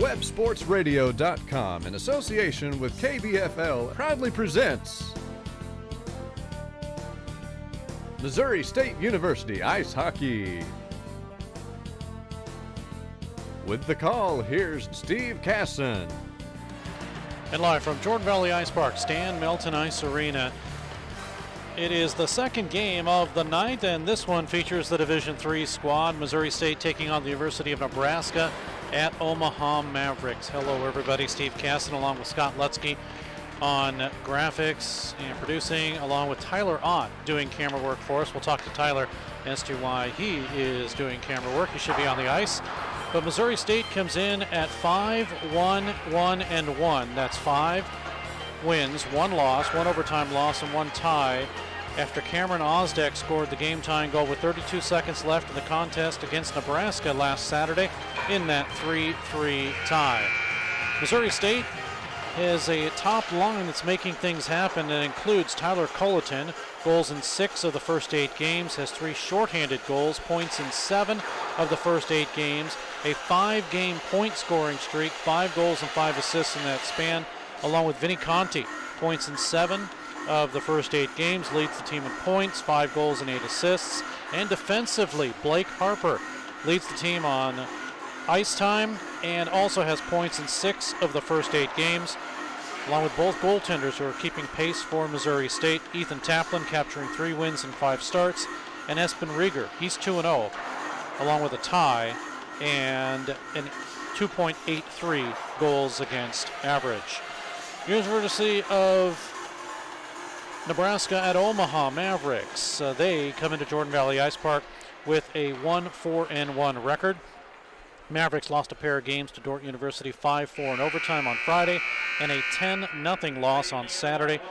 WebSportsRadio.com, in association with KBFL, proudly presents Missouri State University Ice Hockey. With the call, here's Steve Casson. And live from Jordan Valley Ice Park, Stan Melton Ice Arena. It is the second game of the night, and this one features the Division III squad. Missouri State taking on the University of Nebraska at Omaha Maveicks. Hello, everybody. Steve Casson along with Scott Lutzke on graphics and producing, along with Tyler Ott doing camera work for us. We'll talk to Tyler as to why he is doing camera work. He should be on the ice. But Missouri State comes in at 5-1-1-1. That's 5 wins, 1 loss, 1 overtime loss, and 1 tie after Cameron Osdek scored the game-tying goal with 32 seconds left in the contest against Nebraska last Saturday in that 3-3 tie. Missouri State has a top line that's making things happen. That includes Tyler Colleton, goals in 6 of the first 8 games, has 3 shorthanded goals, points in 7 of the first 8 games, a 5-game point scoring streak, 5 goals and 5 assists in that span, along with Vinny Conti, points in 7 of the first 8 games, leads the team in points, 5 goals and 8 assists. And defensively, Blake Harper leads the team on ice time and also has points in 6 of the first 8 games, along with both goaltenders who are keeping pace for Missouri State. Ethan Taplin capturing 3 wins and 5 starts, and Espen Rieger, he's 2-0, along with a tie and an 2.83 goals against average. University of Nebraska at Omaha Maveicks. They come into Jordan Valley Ice Park with a 1-4-1 record. Mavericks lost a pair of games to Dordt University 5-4 in overtime on Friday and a 10-0 loss on Saturday.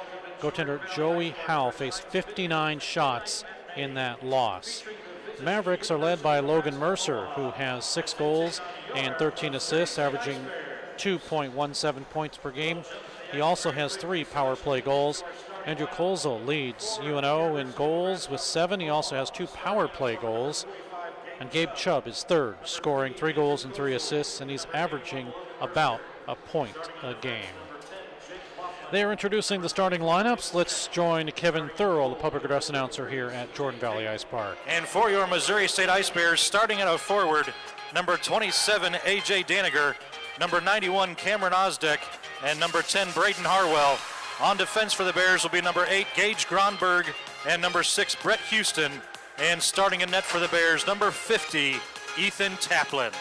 Goaltender Joey Howe faced 59 shots in that loss. The Mavericks are led by Logan Mercer, who has 6 goals and 13 assists, averaging 2.17 points per game. He also has 3 power play goals. Andrew Kolzel leads UNO in goals with 7. He also has 2 power play goals. And Gabe Chubb is third, scoring 3 goals and 3 assists, and he's averaging about a point a game. They are introducing the starting lineups. Let's join Kevin Thurl, the public address announcer here at Jordan Valley Ice Park. And for your Missouri State Ice Bears, starting at a forward, number 27, A.J. Daniger, number 91, Cameron Osdek, and number 10, Braden Harwell. On defense for the Bears will be number 8, Gage Gronberg, and number 6, Brett Houston. And starting in net for the Bears, number 50, Ethan Taplin.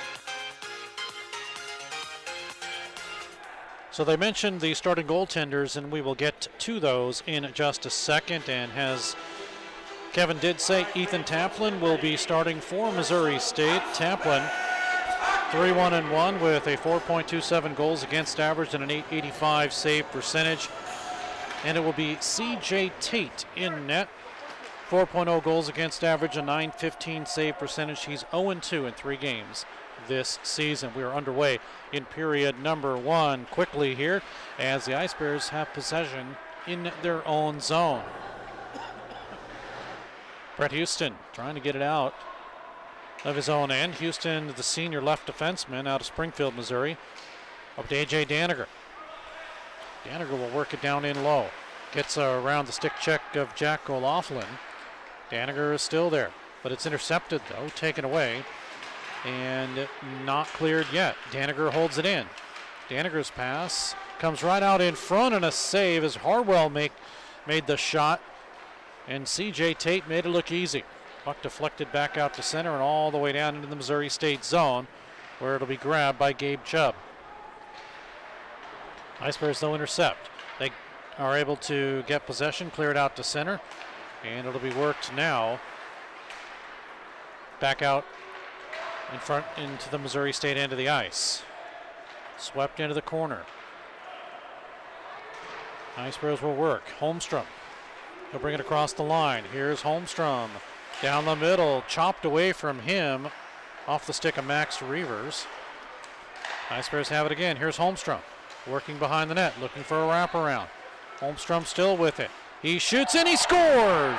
So they mentioned the starting goaltenders, and we will get to those in just a second. And as Kevin did say, Ethan Taplin will be starting for Missouri State. Taplin 3-1-1 with a 4.27 goals against average and an 885 save percentage. And it will be C.J. Tate in net. 4.0 goals against average, a 915 save percentage. He's 0-2 in 3 games this season. We are underway in period number 1 quickly here as the Ice Bears have possession in their own zone. Brett Houston trying to get it out of his own end. Houston, the senior left defenseman out of Springfield, Missouri. Up to A.J. Daniger. Daniger will work it down in low. Gets around the stick check of Jack O'Loughlin. Daniger is still there, but it's intercepted, though, taken away, and not cleared yet. Daniger holds it in. Daniger's pass comes right out in front, and a save as Harwell made the shot, and C.J. Tate made it look easy. Puck deflected back out to center and all the way down into the Missouri State zone, where it'll be grabbed by Gabe Chubb. Ice Bears, though, intercept. They are able to get possession, clear it out to center, and it'll be worked now back out in front into the Missouri State end of the ice. Swept into the corner. Ice Bears will work. Holmstrom. He'll bring it across the line. Here's Holmstrom. Down the middle, chopped away from him off the stick of Max Reavers. Ice Bears have it again. Here's Holmstrom. Working behind the net, looking for a wraparound. Holmstrom still with it. He shoots and he scores!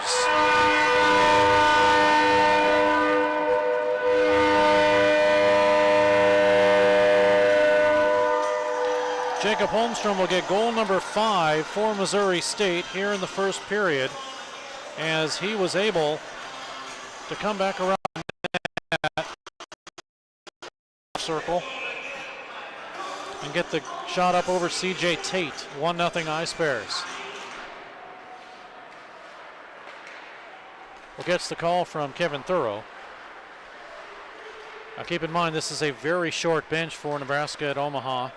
Jacob Holmstrom will get goal number 5 for Missouri State here in the first period, as he was able to come back around that circle and get the shot up over C.J. Tate. 1-0 Ice Bears. Well, gets the call from Kevin Thorough. Now keep in mind, this is a very short bench for Nebraska at Omaha.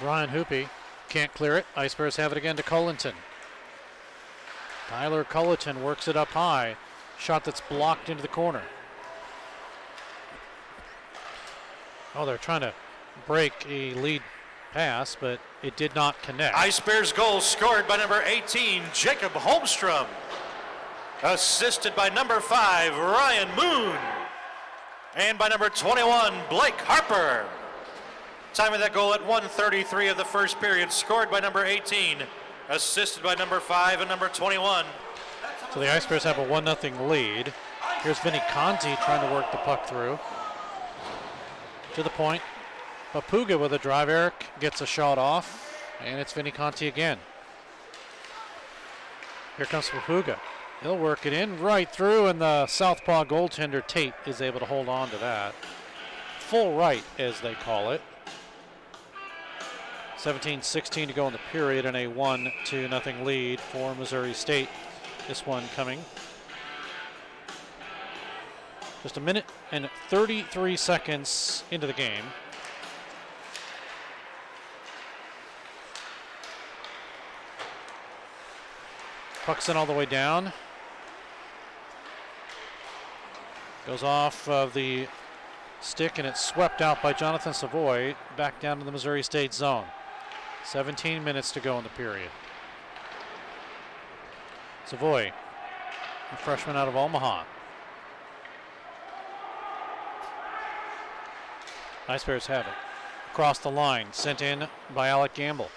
Ryan Hoopy can't clear it. Ice Bears have it again to Cullenton. Tyler Cullenton works it up high. Shot that's blocked into the corner. Oh, they're trying to break a lead pass, but it did not connect. Ice Bears goal scored by number 18, Jacob Holmstrom. Assisted by number 5, Ryan Moon. And by number 21, Blake Harper. Time of that goal at 1:33 of the first period, scored by number 18, assisted by number 5 and number 21. So the Ice Bears have a 1-0 lead. Here's Vinny Conti trying to work the puck through. To the point. Papuga with a drive. Eric gets a shot off, and it's Vinny Conti again. Here comes Papuga. He'll work it in right through, and the southpaw goaltender Tate is able to hold on to that. Full right, as they call it. 17-16 to go in the period, and a 1-0 lead for Missouri State. This one coming just a minute and 33 seconds into the game. Puck's in all the way down. Goes off of the stick, and it's swept out by Jonathan Savoy back down to the Missouri State zone. 17 minutes to go in the period. Savoy, a freshman out of Omaha. Ice Bears have it. Across the line, sent in by Alec Gamble.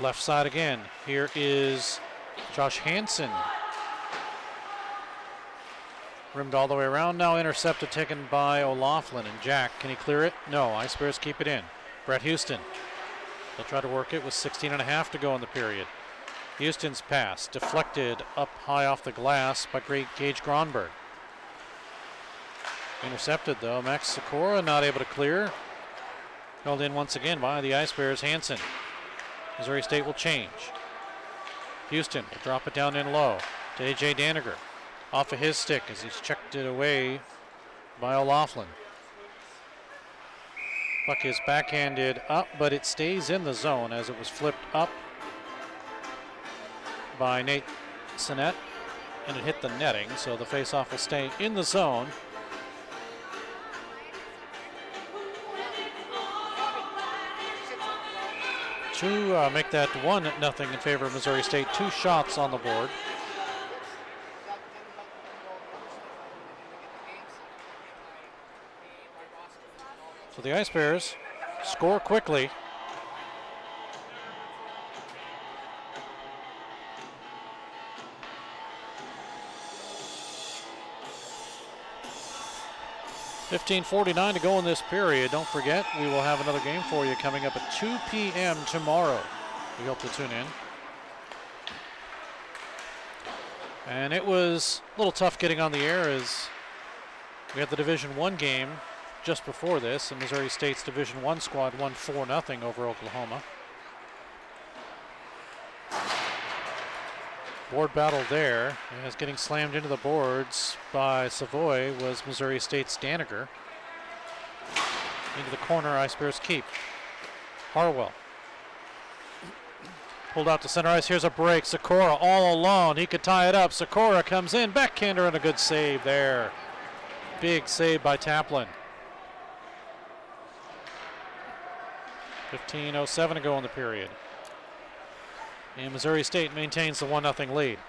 Left side again. Here is Josh Hansen. Rimmed all the way around, now intercepted, taken by O'Laughlin. And Jack, can he clear it? No, Ice Bears keep it in. Brett Houston. They'll try to work it with 16.5 to go in the period. Houston's pass deflected up high off the glass by Gage Gronberg. Intercepted though. Max Sikora not able to clear. Held in once again by the Ice Bears. Hansen. Missouri State will change. Houston will drop it down in low to A.J. Daniger. Off of his stick as he's checked it away by O'Laughlin. Puck is backhanded up, but it stays in the zone as it was flipped up by Nate Sinnett, and it hit the netting, so the faceoff will stay in the zone. To make that 1-0 in favor of Missouri State. 2 shots on the board. So the Ice Bears score quickly. .49 to go in this period. Don't forget, we will have another game for you coming up at 2 p.m. tomorrow. We hope to tune in. And it was a little tough getting on the air as we had the Division I game just before this, and Missouri State's Division I squad won 4-0 over Oklahoma. Board battle there, as getting slammed into the boards by Savoy was Missouri State's Daniger. Into the corner, Ice Bears keep. Harwell. Pulled out to center ice, here's a break. Sikora all alone, he could tie it up. Sikora comes in, backhander, and a good save there. Big save by Taplin. 15:07 to go in the period. And Missouri State maintains the 1-0 lead.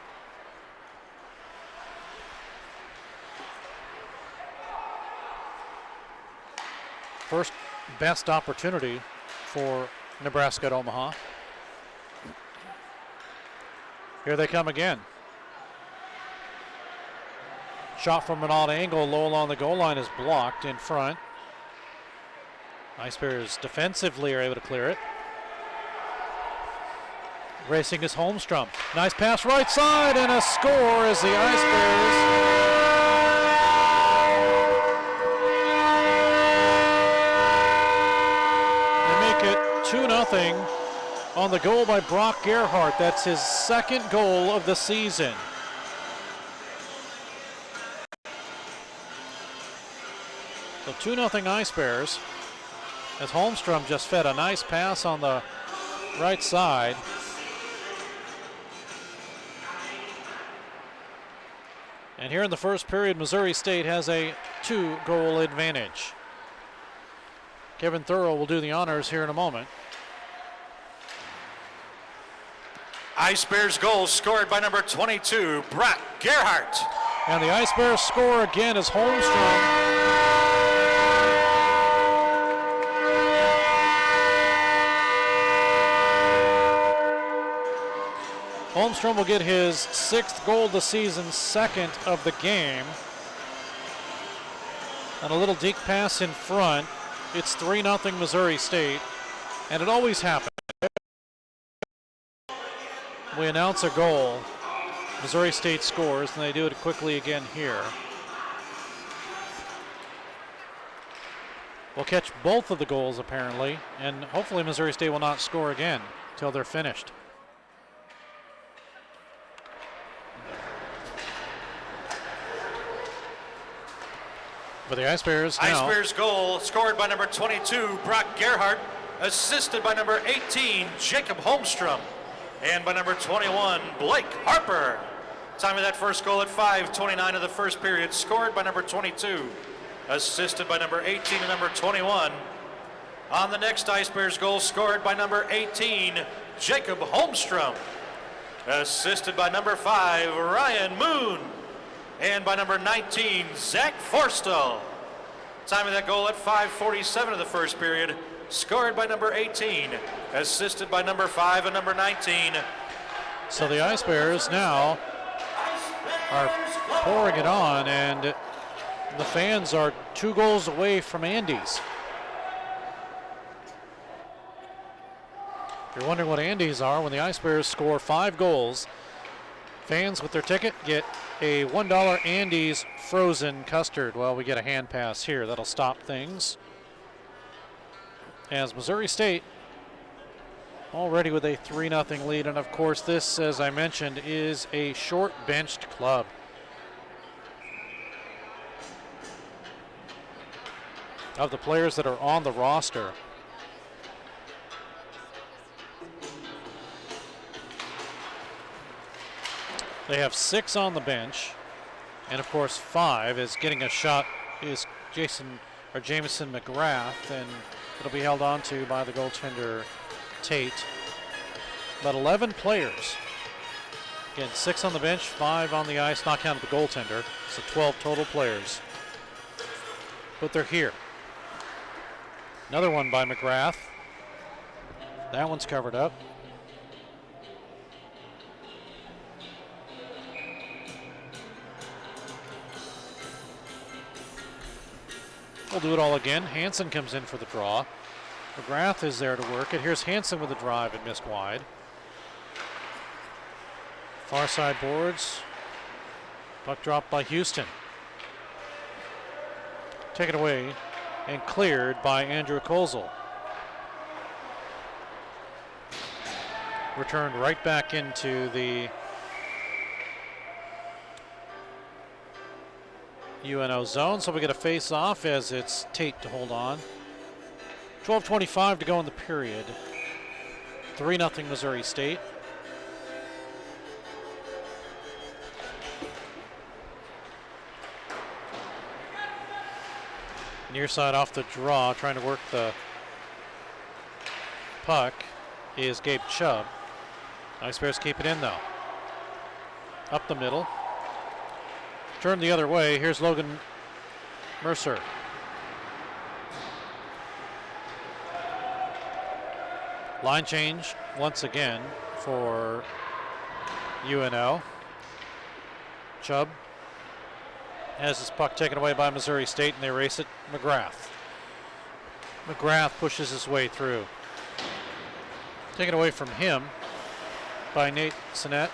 First best opportunity for Nebraska at Omaha. Here they come again. Shot from an odd angle, low along the goal line is blocked in front. Ice Bears defensively are able to clear it. Racing is Holmstrom. Nice pass right side and a score as the Ice Bears they make it 2-0 on the goal by Brock Gerhardt. That's his second goal of the season. So 2-0 Ice Bears as Holmstrom just fed a nice pass on the right side. And here in the first period, Missouri State has a 2-goal advantage. Kevin Thurl will do the honors here in a moment. Ice Bears goal scored by number 22, Brock Gerhardt. And the Ice Bears score again as Holmstrom Holmstrom will get his 6th goal of the season, 2nd of the game. And a little deke pass in front. It's 3-0 Missouri State. And it always happens. We announce a goal. Missouri State scores, and they do it quickly again here. We'll catch both of the goals apparently, and hopefully Missouri State will not score again until they're finished. For the Ice Bears now. Ice Bears goal scored by number 22, Brock Gerhardt, assisted by number 18, Jacob Holmstrom, and by number 21, Blake Harper. Time of that first goal at 5:29 of the first period, scored by number 22, assisted by number 18 and number 21. On the next Ice Bears goal, scored by number 18, Jacob Holmstrom, assisted by number 5, Ryan Moon, and by number 19, Zach Forstall. Time of that goal at 5:47 of the first period, scored by number 18, assisted by number 5 and number 19. So the Ice Bears now are pouring it on, and the fans are 2 goals away from Andy's. If you're wondering what Andy's are, when the Ice Bears score 5 goals, fans with their ticket get a $1 Andy's frozen custard. Well, we get a hand pass here. That'll stop things. As Missouri State already with a 3-0 lead. And of course, this, as I mentioned, is a short benched club. Of the players that are on the roster, they have 6 on the bench, and of course 5 is getting a shot is Jamison McGrath, and it'll be held on to by the goaltender Tate. But 11 players. Again, 6 on the bench, 5 on the ice, not counting the goaltender. So 12 total players. But they're here. Another one by McGrath. That one's covered up. We'll do it all again. Hansen comes in for the draw. McGrath is there to work it. Here's Hansen with a drive and missed wide. Far side boards. Puck dropped by Houston. Taken away and cleared by Andrew Kozel. Returned right back into the UNO zone, so we get a face-off as it's Tate to hold on. 12:25 to go in the period. 3-0 Missouri State. Near side off the draw, trying to work the puck is Gabe Chubb. Ice Bears keep it in though. Up the middle. Turn the other way. Here's Logan Mercer. Line change once again for UNO. Chubb has this puck taken away by Missouri State, and they race it. McGrath. McGrath pushes his way through. Taken away from him by Nate Sinnett.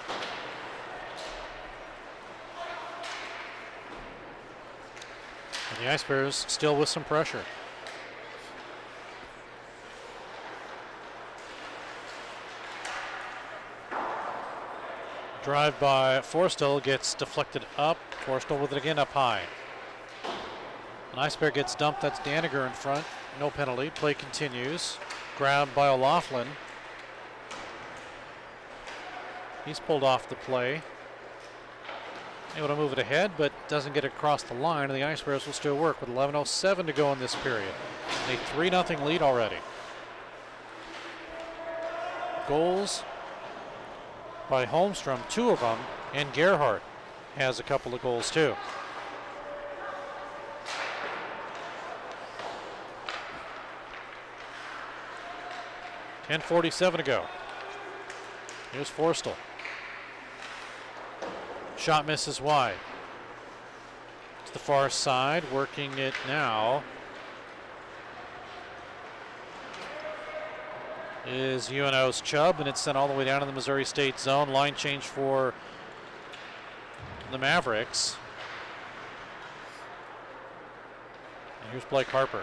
And the Ice Bears still with some pressure. Drive by Forstall gets deflected up. Forstall with it again up high. An Ice Bear gets dumped. That's Daniger in front. No penalty. Play continues. Grabbed by O'Loughlin. He's pulled off the play. Able to move it ahead, but doesn't get it across the line, and the Ice Bears will still work with 11:07 to go in this period. A 3-0 lead already. Goals by Holmstrom, 2 of them, and Gerhardt has a couple of goals too. .47 to go. Here's Forstall. Shot misses wide. To the far side, working it now is UNO's Chubb, and it's sent all the way down to the Missouri State zone. Line change for the Mavericks. And here's Blake Harper.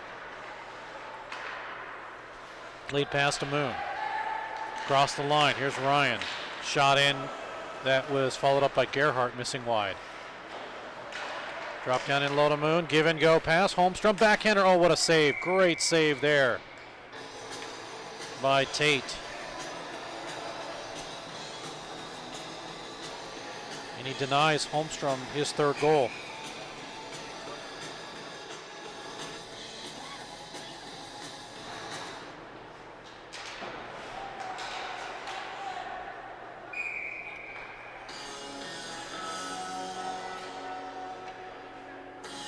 Lead pass to Moon. Across the line, here's Ryan. Shot in, that was followed up by Gerhardt, missing wide. Drop down in low to Moon, give and go pass. Holmstrom backhander, oh what a save, great save there by Tate. And he denies Holmstrom his 3rd goal.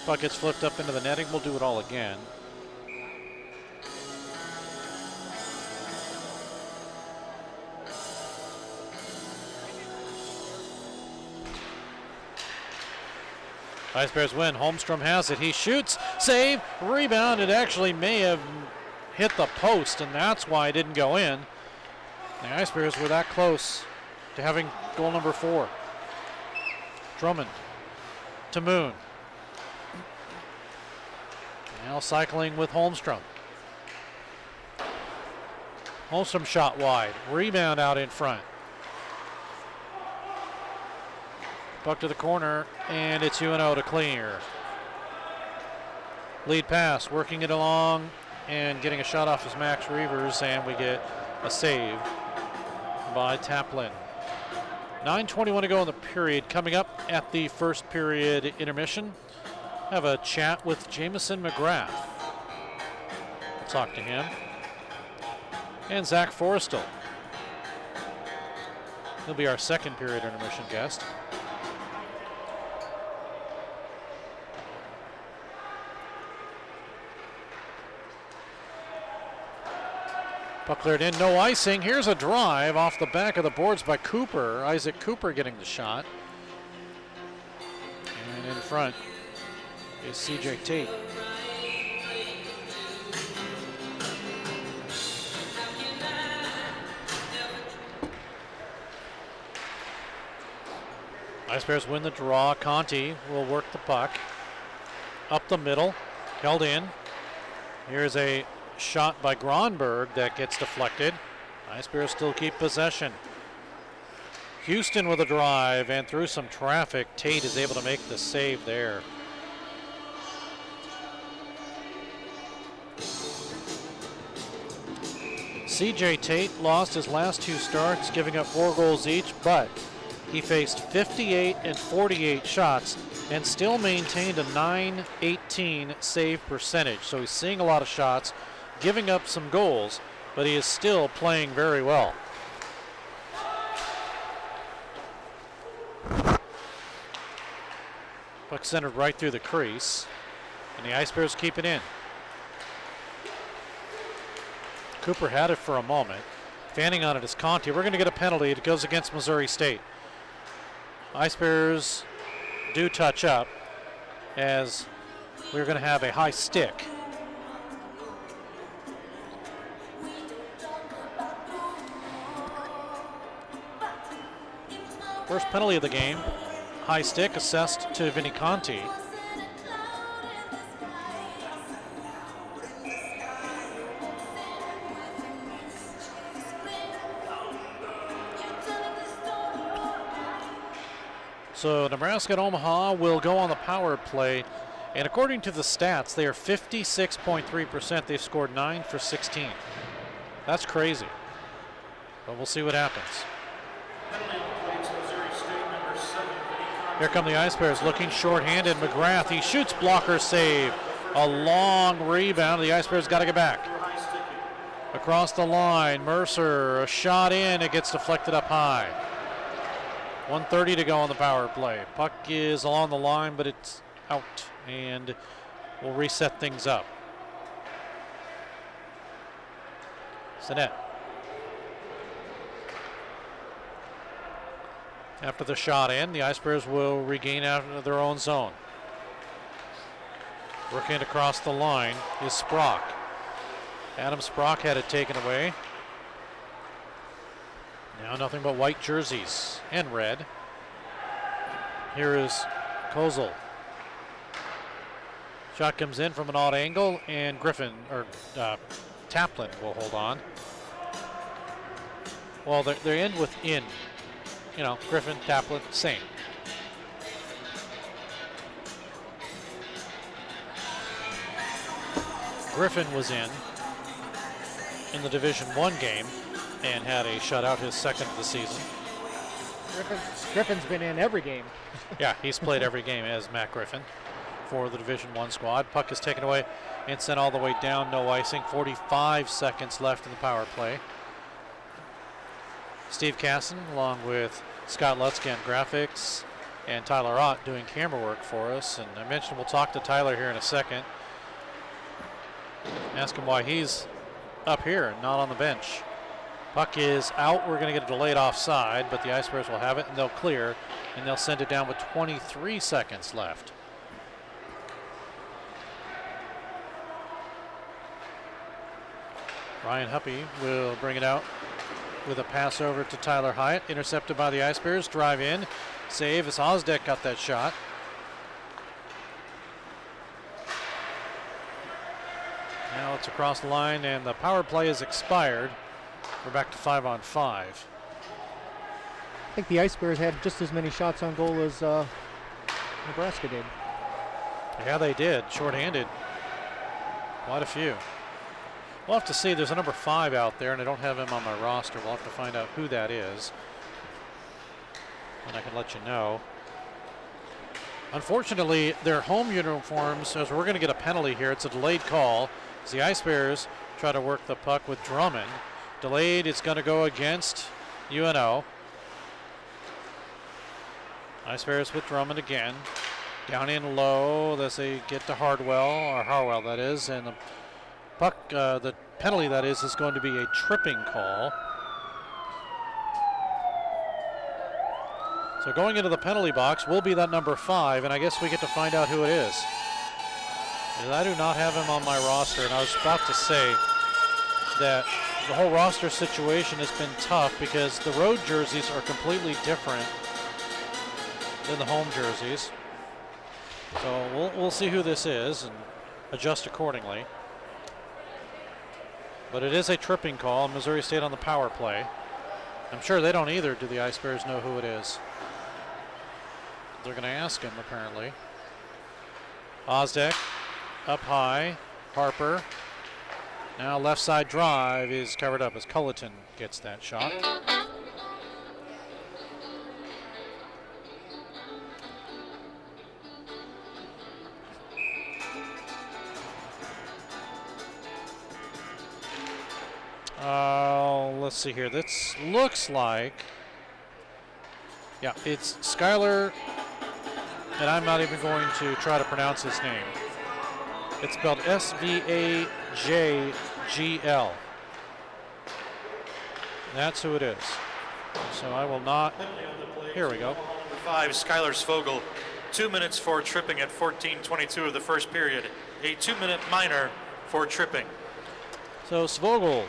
Puck gets flipped up into the netting. We'll do it all again. Ice Bears win. Holmstrom has it. He shoots, save, rebound. It actually may have hit the post, and that's why it didn't go in. The Ice Bears were that close to having goal number 4. Drummond to Moon. Now cycling with Holmstrom. Holmstrom shot wide. Rebound out in front. Puck to the corner, and it's UNO to clear. Lead pass, working it along, and getting a shot off is Max Reavers, and we get a save by Taplin. 9:21 to go in the period. Coming up at the first period intermission, have a chat with Jamison McGrath. We'll talk to him. And Zach Forstall. He'll be our second period intermission guest. Puck cleared in, no icing. Here's a drive off the back of the boards by Cooper. Isaac Cooper getting the shot. And in front is CJ Tate. Ice Bears win the draw. Conti will work the puck up the middle, held in. Here's a shot by Gronberg that gets deflected. Ice Bears still keep possession. Houston with a drive, and through some traffic, Tate is able to make the save there. CJ Tate lost his last 2 starts, giving up 4 goals each, but he faced 58 and 48 shots and still maintained a .918 save percentage. So he's seeing a lot of shots, giving up some goals, but he is still playing very well. Puck centered right through the crease, and the Ice Bears keep it in. Cooper had it for a moment. Fanning on it is Conti. We're going to get a penalty. It goes against Missouri State. Ice Bears do touch up. as we're going to have a high stick. First penalty of the game, high stick assessed to Vinny Conti. So Nebraska and Omaha will go on the power play, and according to the stats, they are 56.3%. They've scored 9 for 16. That's crazy, but we'll see what happens. Here come the Ice Bears looking shorthanded. McGrath, he shoots, blocker save. A long rebound. The Ice Bears got to get back. Across the line, Mercer, a shot in. It gets deflected up high. 1:30 to go on the power play. Puck is along the line, but it's out, and we'll reset things up. Sinet. After the shot in, the Ice Bears will regain out of their own zone. Working across the line is Sprock. Adam Sprock had it taken away. Now nothing but white jerseys and red. Here is Kozel. Shot comes in from an odd angle, and Taplin will hold on. Well, they end with in. You know, Griffin, Taplin, same. Griffin was in the Division I game and had a shutout, his second of the season. Griffin's been in every game. Yeah, he's played every game as Matt Griffin for the Division I squad. Puck is taken away and sent all the way down, no icing. 45 seconds left in the power play. Steve Casson, along with Scott Lutzke on graphics and Tyler Ott doing camera work for us. And I mentioned we'll talk to Tyler here in a second. Ask him why he's up here and not on the bench. Puck is out. We're going to get a delayed offside, but the Ice Bears will have it, and they'll clear, and they'll send it down with 23 seconds left. Ryan Huppy will bring it out with a pass over to Tyler Hyatt, intercepted by the Ice Bears. Drive in, save as Osdek got that shot. Now it's across the line, and the power play is expired. We're back to 5-on-5. I think the Ice Bears had just as many shots on goal as Nebraska did. Yeah, they did. Shorthanded. Quite a few. We'll have to see. There's a number 5 out there, and I don't have him on my roster. We'll have to find out who that is, and I can let you know. Unfortunately, their home uniforms, as we're going to get a penalty here. It's a delayed call as the Ice Bears try to work the puck with Drummond. Delayed, it's going to go against UNO. Ice Bears with Drummond again. Down in low as they get to Harwell that is, and the puck, the penalty that is going to be a tripping call. So going into the penalty box will be that number 5, and I guess we get to find out who it is. Because I do not have him on my roster, and I was about to say that the whole roster situation has been tough because the road jerseys are completely different than the home jerseys. So we'll see who this is and adjust accordingly. But it is a tripping call. Missouri State on the power play. I'm sure they don't either. Do the Ice Bears know who it is? They're going to ask him, apparently. Osdek up high. Harper. Now left side drive is covered up as Culleton gets that shot. Let's see here. This looks like, yeah, it's Skylar, and I'm not even going to try to pronounce his name. It's spelled Svajgl. That's who it is. So I will not. Here we go. Number 5, Skylar Svogel 2 minutes for tripping at 14:22 of the first period. A 2-minute minor for tripping. So Svogel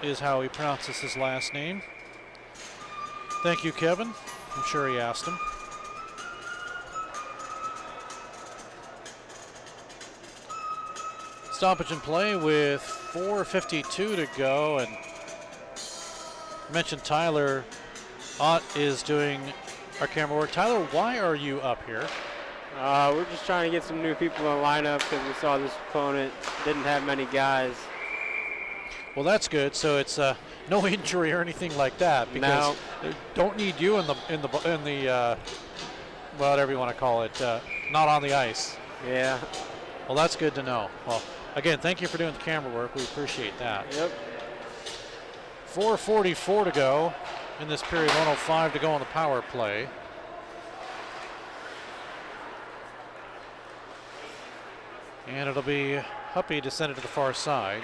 is how he pronounces his last name. Thank you, Kevin. I'm sure he asked him. Stoppage in play with 4:52 to go, and mentioned Tyler Ott is doing our camera work. Tyler, why are you up here? We're just trying to get some new people in the lineup because we saw this opponent didn't have many guys. Well, that's good. So it's no injury or anything like that, because they don't need you in the whatever you want to call it, not on the ice. Yeah. Well, that's good to know. Well, again, thank you for doing the camera work. We appreciate that. Yep. 4:44 to go in this period. 1:05 to go on the power play. And it'll be Huppy to send it to the far side.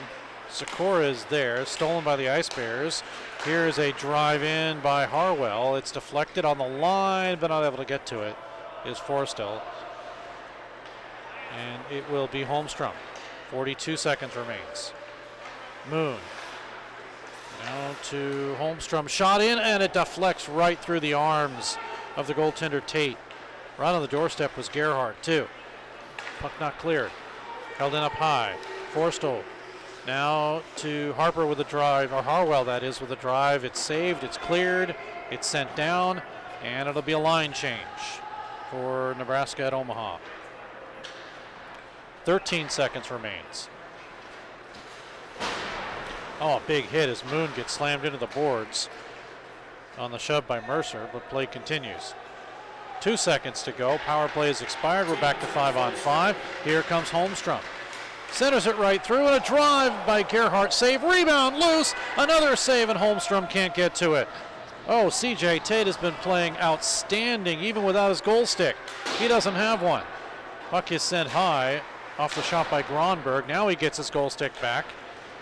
Sikora is there, stolen by the Ice Bears. Here's a drive in by Harwell. It's deflected on the line, but not able to get to it, is Forstel. And it will be Holmstrom. 42 seconds remains. Moon. Now to Holmstrom. Shot in, and it deflects right through the arms of the goaltender Tate. Right on the doorstep was Gerhardt, too. Puck not cleared. Held in up high. Forstel. Now to Harper with a drive, or Harwell that is, with a drive. It's saved, it's cleared, it's sent down, and it'll be a line change for Nebraska at Omaha. 13 seconds remains. Oh, a big hit as Moon gets slammed into the boards on the shove by Mercer, but play continues. 2 seconds to go. Power play is expired. We're back to 5-on-5. Here comes Holmstrom. Centers it right through, and a drive by Gerhardt. Save, rebound, loose. Another save, and Holmstrom can't get to it. Oh, CJ Tate has been playing outstanding, even without his goal stick. He doesn't have one. Puck is sent high off the shot by Gronberg. Now he gets his goal stick back.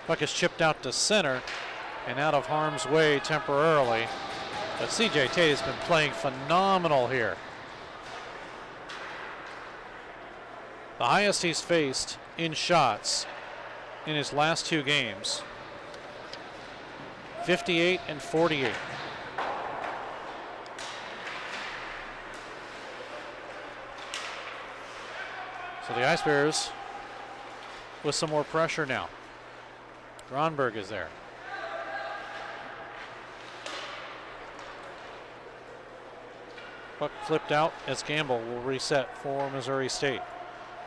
Puck is chipped out to center and out of harm's way temporarily. But CJ Tate has been playing phenomenal here. The highest he's faced in shots in his last 2 games, 58 and 48. So the Ice Bears with some more pressure now. Gronberg is there. Puck flipped out as Gamble will reset for Missouri State.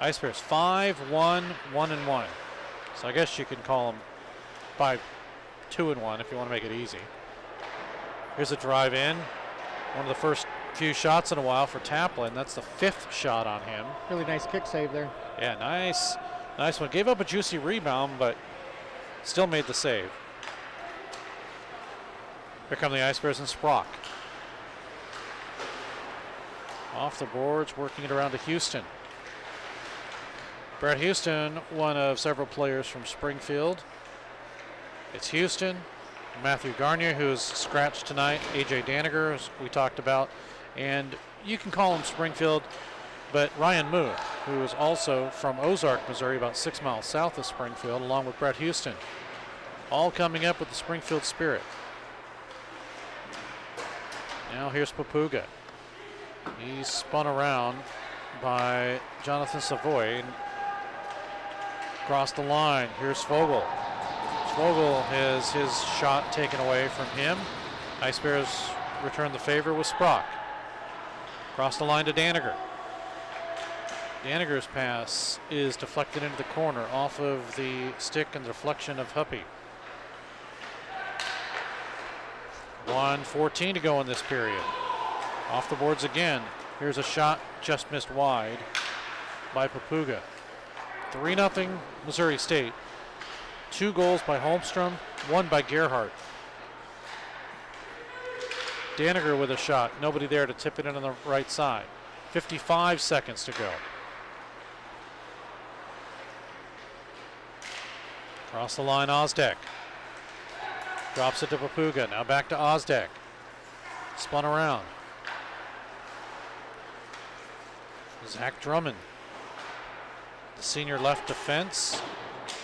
Ice Bears 5-1, 1-1. So I guess you can call them 5-2-1 if you want to make it easy. Here's a drive in. One of the first few shots in a while for Taplin. That's the 5th shot on him. Really nice kick save there. Yeah, nice one. Gave up a juicy rebound, but still made the save. Here come the Ice Bears and Sprock. Off the boards, working it around to Houston. Brett Houston, one of several players from Springfield. It's Houston, Matthew Garnier, who's scratched tonight, AJ Daniger, as we talked about, and you can call him Springfield, but Ryan Moon, who is also from Ozark, Missouri, about 6 miles south of Springfield, along with Brett Houston, all coming up with the Springfield spirit. Now here's Papuga. He's spun around by Jonathan Savoy. Across the line, here's Svogel. Svogel has his shot taken away from him. Ice Bears return the favor with Sprock. Across the line to Daniger. Daniger's pass is deflected into the corner off of the stick and deflection of Huppy. 1:14 to go in this period. Off the boards again. Here's a shot just missed wide by Papuga. 3-0 Missouri State. 2 goals by Holmstrom, 1 by Gerhardt. Daniger with a shot. Nobody there to tip it in on the right side. 55 seconds to go. Across the line, Ozdek. Drops it to Papuga. Now back to Ozdek. Spun around. Zach Drummond, the senior left defense,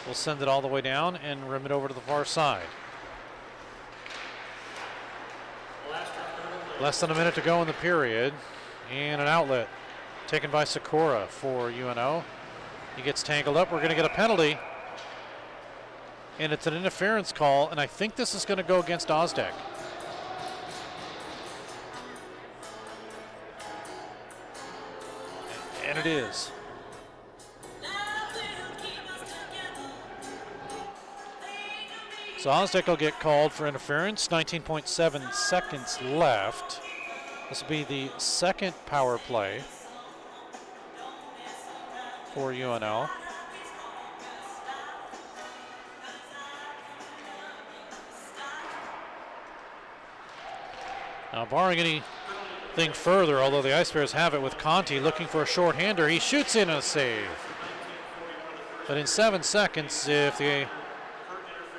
will send it all the way down and rim it over to the far side. Less than a minute to go in the period, and an outlet taken by Sakura for UNO. He gets tangled up. We're going to get a penalty, and it's an interference call, and I think this is going to go against Ozdek. And it is. So Ozdek will get called for interference. 19.7 seconds left. This will be the second power play for UNO. Now, barring anything further, although the Ice Bears have it with Conti looking for a shorthander, he shoots in a save. But in 7 seconds, if the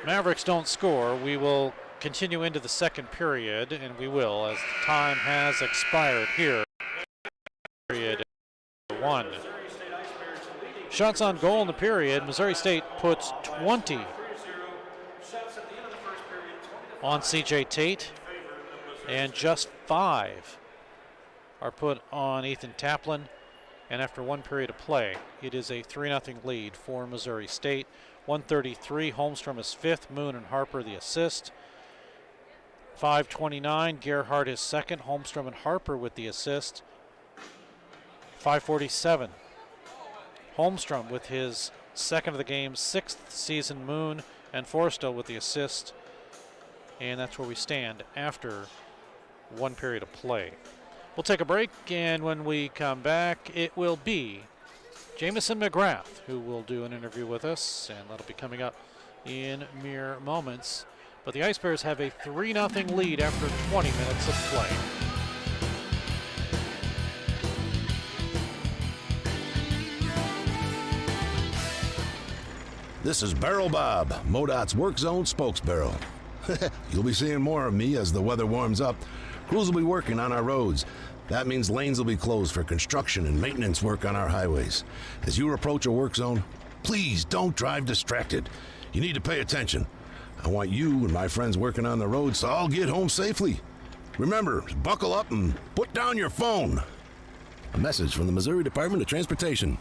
Mavericks don't score, we will continue into the second period, and we will, as time has expired here. Period 1. Shots on goal in the period. Missouri State puts 20 on CJ Tate, and just 5 are put on Ethan Taplin. And after 1 period of play, it is a 3-0 lead for Missouri State. 133, Holmstrom is 5th, Moon and Harper the assist. 5:29, Gerhardt is 2nd, Holmstrom and Harper with the assist. 5:47, Holmstrom with his 2nd of the game, 6th season, Moon and Forstill with the assist. And that's where we stand after 1 period of play. We'll take a break, and when we come back, it will be Jamison McGrath who will do an interview with us, and that'll be coming up in mere moments. But the Ice Bears have a 3-0 lead after 20 minutes of play. This is Barrel Bob, MoDOT's Work Zone spokesbarrel. You'll be seeing more of me as the weather warms up. Crews will be working on our roads. That means lanes will be closed for construction and maintenance work on our highways. As you approach a work zone, please don't drive distracted. You need to pay attention. I want you and my friends working on the roads to all get home safely. Remember, buckle up and put down your phone. A message from the Missouri Department of Transportation.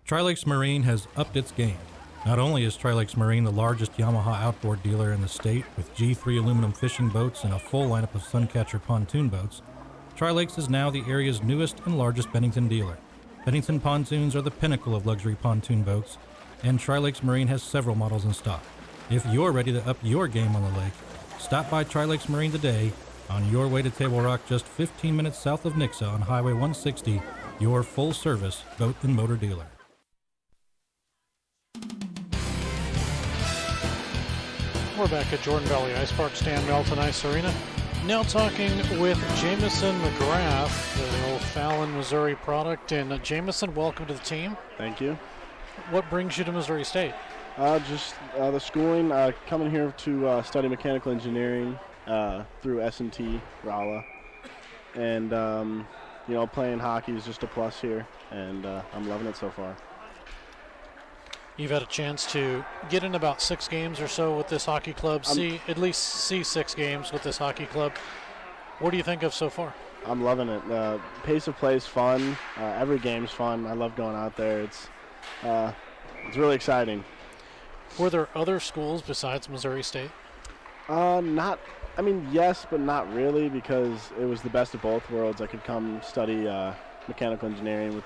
Tri-Lakes Marine has upped its game. Not only is Tri-Lakes Marine the largest Yamaha outboard dealer in the state with G3 aluminum fishing boats and a full lineup of Suncatcher pontoon boats, Tri-Lakes is now the area's newest and largest Bennington dealer. Bennington pontoons are the pinnacle of luxury pontoon boats, and Tri-Lakes Marine has several models in stock. If you're ready to up your game on the lake, stop by Tri-Lakes Marine today on your way to Table Rock, just 15 minutes south of Nixa on Highway 160, your full-service boat and motor dealer. We're back at Jordan Valley Ice Park, Stan Melton Ice Arena. Now talking with Jamison McGrath, the old Fallon, Missouri product. And Jamison, welcome to the team. Thank you. What brings you to Missouri State? Just the schooling. Coming here to study mechanical engineering through S&T Rolla, and playing hockey is just a plus here, and I'm loving it so far. You've had a chance to get in about 6 games or so with this hockey club, see 6 games with this hockey club. What do you think of so far? I'm loving it. The pace of play is fun. Every game's fun. I love going out there. It's really exciting. Were there other schools besides Missouri State? Yes, but not really, because it was the best of both worlds. I could come study mechanical engineering with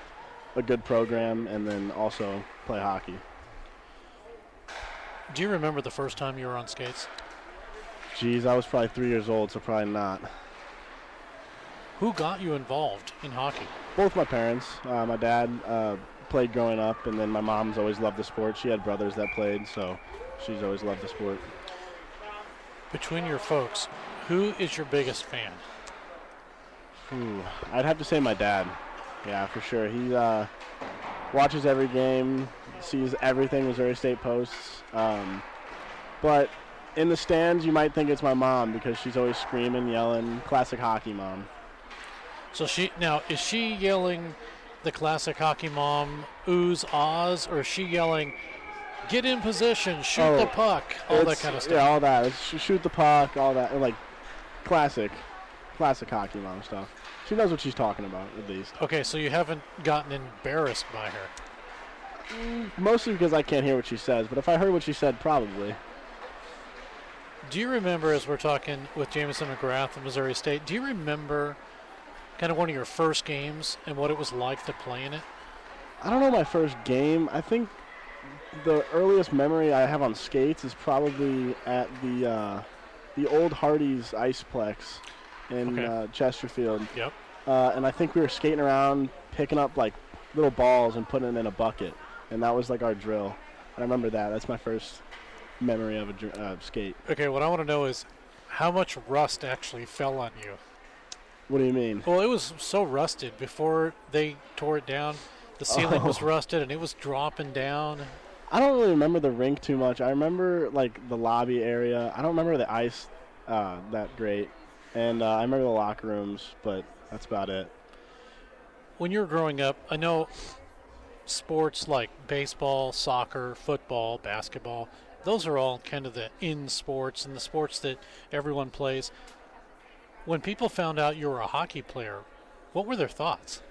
a good program and then also play hockey. Do you remember the first time you were on skates? Geez, I was probably 3 years old, so probably not. Who got you involved in hockey? Both my parents. My dad played growing up, and then my mom's always loved the sport. She had brothers that played, so she's always loved the sport. Between your folks, who is your biggest fan? I'd have to say my dad. Yeah, for sure. He watches every game, sees everything Missouri State posts. But in the stands, you might think it's my mom because she's always screaming, yelling, classic hockey mom. So is she yelling the classic hockey mom oohs, ahs, or is she yelling, get in position, shoot the puck, all that kind of stuff? Yeah, all that. Shoot the puck, all that. Like classic hockey mom stuff. She knows what she's talking about, at least. Okay, so you haven't gotten embarrassed by her? Mostly because I can't hear what she says, but if I heard what she said, probably. Do you remember, as we're talking with Jamison McGrath of Missouri State, do you remember kind of one of your first games and what it was like to play in it? I don't know my first game. I think the earliest memory I have on skates is probably at the old Hardee's Iceplex in Chesterfield. Yep. And I think we were skating around, picking up like little balls and putting them in a bucket, and that was like our drill. I remember that. That's my first memory of a skate. Okay, what I want to know is how much rust actually fell on you? What do you mean? Well, it was so rusted before they tore it down. The ceiling was rusted, and it was dropping down. I don't really remember the rink too much. I remember like the lobby area. I don't remember the ice that great, and I remember the locker rooms, but that's about it. When you were growing up, I know sports like baseball, soccer, football, basketball, those are all kind of the in sports and the sports that everyone plays. When people found out you were a hockey player, what were their thoughts?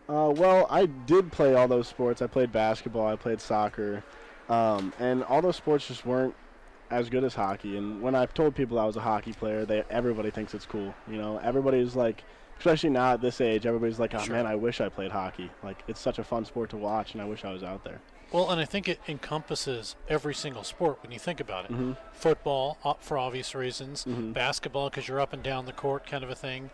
Well, I did play all those sports. I played basketball, I played soccer, and all those sports just weren't as good as hockey. And when I've told people I was a hockey player, everybody thinks it's cool. You know, everybody's like, especially now at this age, everybody's like, oh, Sure. man, I wish I played hockey. Like, it's such a fun sport to watch, and I wish I was out there. Well, and I think it encompasses every single sport when you think about it. Mm-hmm. Football, for obvious reasons. Mm-hmm. Basketball, because you're up and down the court kind of a thing.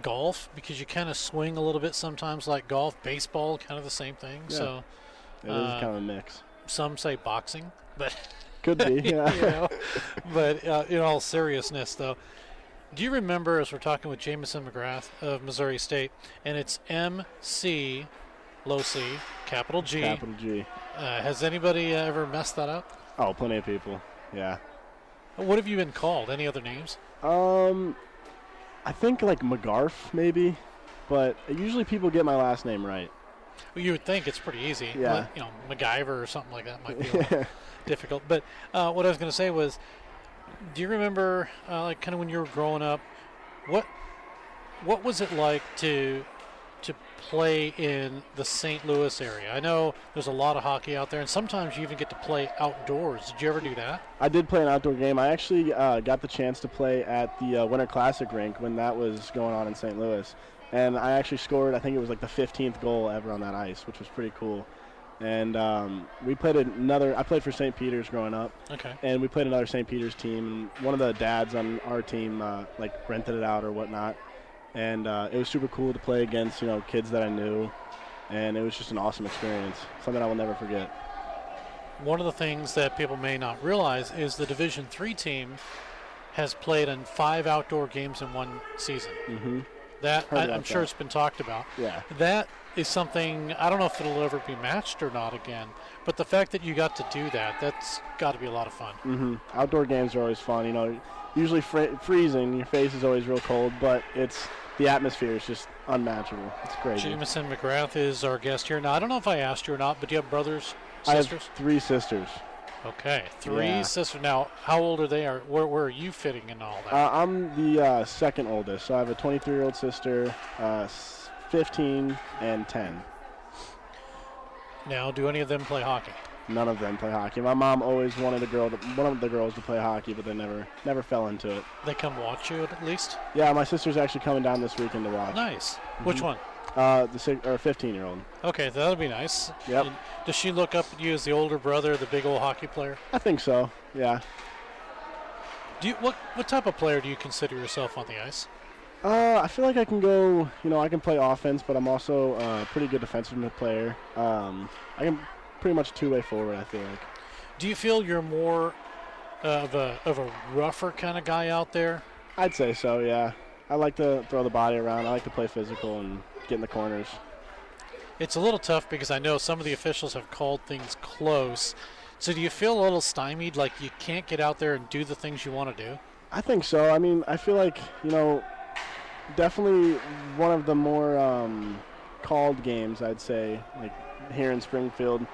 Golf, because you kind of swing a little bit sometimes like golf. Baseball, kind of the same thing. Yeah. So It is kind of a mix. some say boxing, but Could be, yeah. you know. But in all seriousness, though, do you remember, as we're talking with Jamison McGrath of Missouri State, and it's MC, low C, capital G. Capital G. Has anybody ever messed that up? Oh, plenty of people, yeah. What have you been called? Any other names? I think like McGarf maybe, but usually people get my last name right. Well, you would think it's pretty easy. Yeah. Like, you know, MacGyver or something like that might be a little difficult. But what I was going to say was, do you remember, like, kind of when you were growing up, what was it like to play in the St. Louis area? I know there's a lot of hockey out there, and sometimes you even get to play outdoors. Did you ever do that? I did play an outdoor game. I actually got the chance to play at the Winter Classic rink when that was going on in St. Louis. And I actually scored, I think it was like the 15th goal ever on that ice, which was pretty cool. And we played I played for St. Peter's growing up. Okay. And we played another St. Peter's team. And one of the dads on our team like rented it out or whatnot. And it was super cool to play against, you know, kids that I knew. And it was just an awesome experience, something I will never forget. One of the things that people may not realize is the Division III team has played in 5 outdoor games in one season. Mm-hmm. I'm sure it's been talked about. Yeah. That is something, I don't know if it'll ever be matched or not again, but the fact that you got to do that's got to be a lot of fun. Mm-hmm. Outdoor games are always fun. You know, usually freezing, your face is always real cold, but the atmosphere is just unmatchable. It's crazy. Jamison McGrath is our guest here. Now, I don't know if I asked you or not, but do you have brothers, sisters? I have 3 sisters. Okay, 3 sisters. Now, how old are they? Where are you fitting in all that? I'm the second oldest, so I have a 23-year-old sister, 15 and 10. Now, do any of them play hockey? None of them play hockey. My mom always wanted one of the girls to play hockey, but they never fell into it. They come watch you at least? Yeah, my sister's actually coming down this weekend to watch. Nice. Which one? The 15-year-old. Okay, that'll be nice. Yep. And does she look up at you as the older brother, the big old hockey player? I think so. Yeah. What type of player do you consider yourself on the ice? I feel like I can go. You know, I can play offense, but I'm also a pretty good defensive player. I can pretty much two-way forward, I feel like. Do you feel you're more of a rougher kind of guy out there? I'd say so, yeah. I like to throw the body around. I like to play physical and get in the corners. It's a little tough because I know some of the officials have called things close. So do you feel a little stymied, like you can't get out there and do the things you want to do? I think so. I mean, I feel like, you know, definitely one of the more called games, I'd say, like here in Springfield,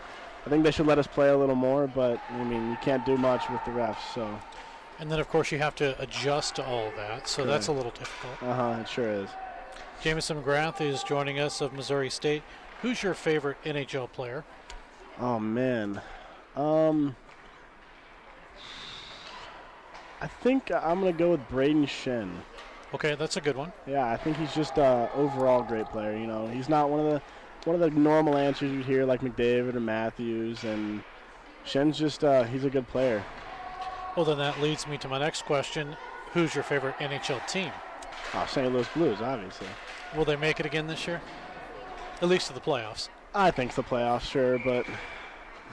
I think they should let us play a little more, but, I mean, you can't do much with the refs, so. And then, of course, you have to adjust to all of that, so that's a little difficult. It sure is. Jamison McGrath is joining us of Missouri State. Who's your favorite NHL player? Oh, man. I think I'm going to go with Braden Shin. Okay, that's a good one. Yeah, I think he's just an overall great player. You know, he's not one of the normal answers you hear like McDavid or Matthews, and Shin's just he's a good player. Well, then that leads me to my next question. Who's your favorite NHL team? Oh, St. Louis Blues, obviously. Will they make it again this year? At least to the playoffs. I think it's the playoffs, sure, but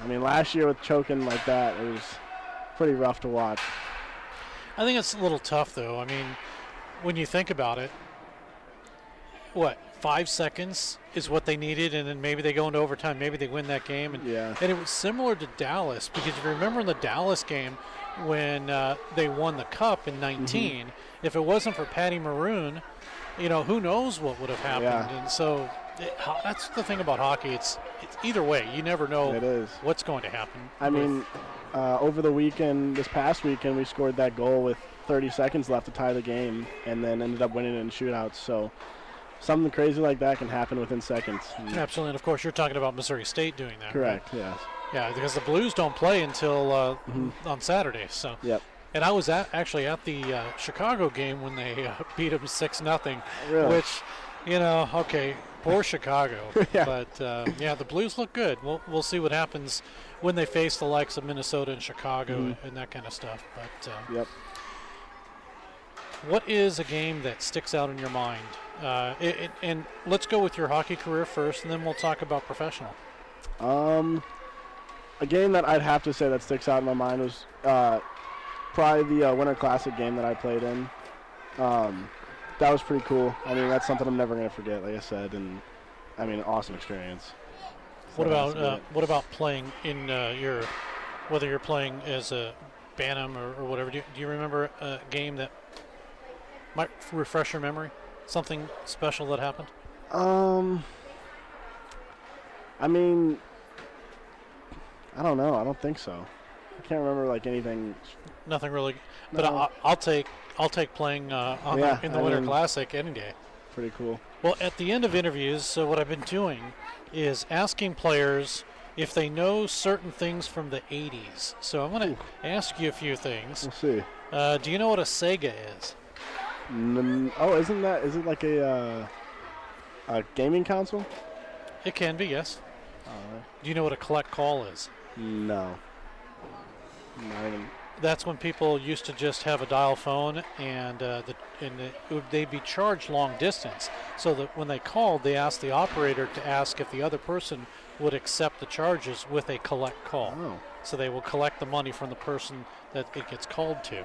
I mean, last year with choking like that, it was pretty rough to watch. I think it's a little tough, though. I mean, when you think about it, 5 seconds is what they needed, and then maybe they go into overtime, maybe they win that game. And it was similar to Dallas, because if you remember in the Dallas game when they won the Cup in 19, if it wasn't for Patty Maroon, you know, who knows what would have happened. Yeah. And so that's the thing about hockey. It's either way. You never know what's going to happen. I mean, over the weekend, this past weekend, we scored that goal with 30 seconds left to tie the game, and then ended up winning in shootouts. So something crazy like that can happen within seconds. Absolutely, and of course, you're talking about Missouri State doing that. Correct. Right? Yes. Yeah, because the Blues don't play until on Saturday. So. Yep. And I was actually at the Chicago game when they beat them 6-0, really? Which, you know, okay, poor Chicago. Yeah. But the Blues look good. We'll see what happens when they face the likes of Minnesota and Chicago and that kind of stuff. But yep. What is a game that sticks out in your mind? And let's go with your hockey career first, and then we'll talk about professional. A game that I'd have to say that sticks out in my mind was probably the Winter Classic game that I played in. That was pretty cool. I mean, that's something I'm never going to forget, like I said, and I mean, awesome experience. What about playing in whether you're playing as a Bantam or whatever? Do you remember a game that might refresh your memory? Something special that happened? I mean, I don't know. I don't think so. I can't remember like anything. Nothing really. No. But I'll take playing in the Winter Classic any day. Pretty cool. Well, at the end of interviews, so what I've been doing is asking players if they know certain things from the 80s. So I'm going to ask you a few things. We'll see. Do you know what a Sega is? Is it like a gaming console? It can be, yes. Do you know what a collect call is? No. Not even. That's when people used to just have a dial phone, and they'd be charged long distance. So that when they called, they asked the operator to ask if the other person would accept the charges with a collect call. Oh. So they will collect the money from the person that it gets called to.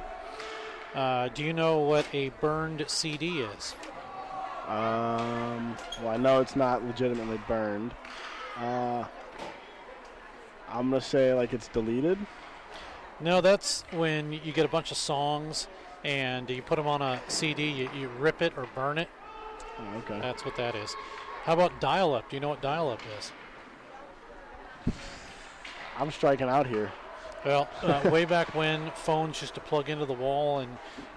Do you know what a burned CD is? Well, I know it's not legitimately burned. I'm going to say like it's deleted. No, that's when you get a bunch of songs and you put them on a CD, you rip it or burn it. Oh, okay. That's what that is. How about dial-up? Do you know what dial-up is? I'm striking out here. Well, way back when phones used to plug into the wall,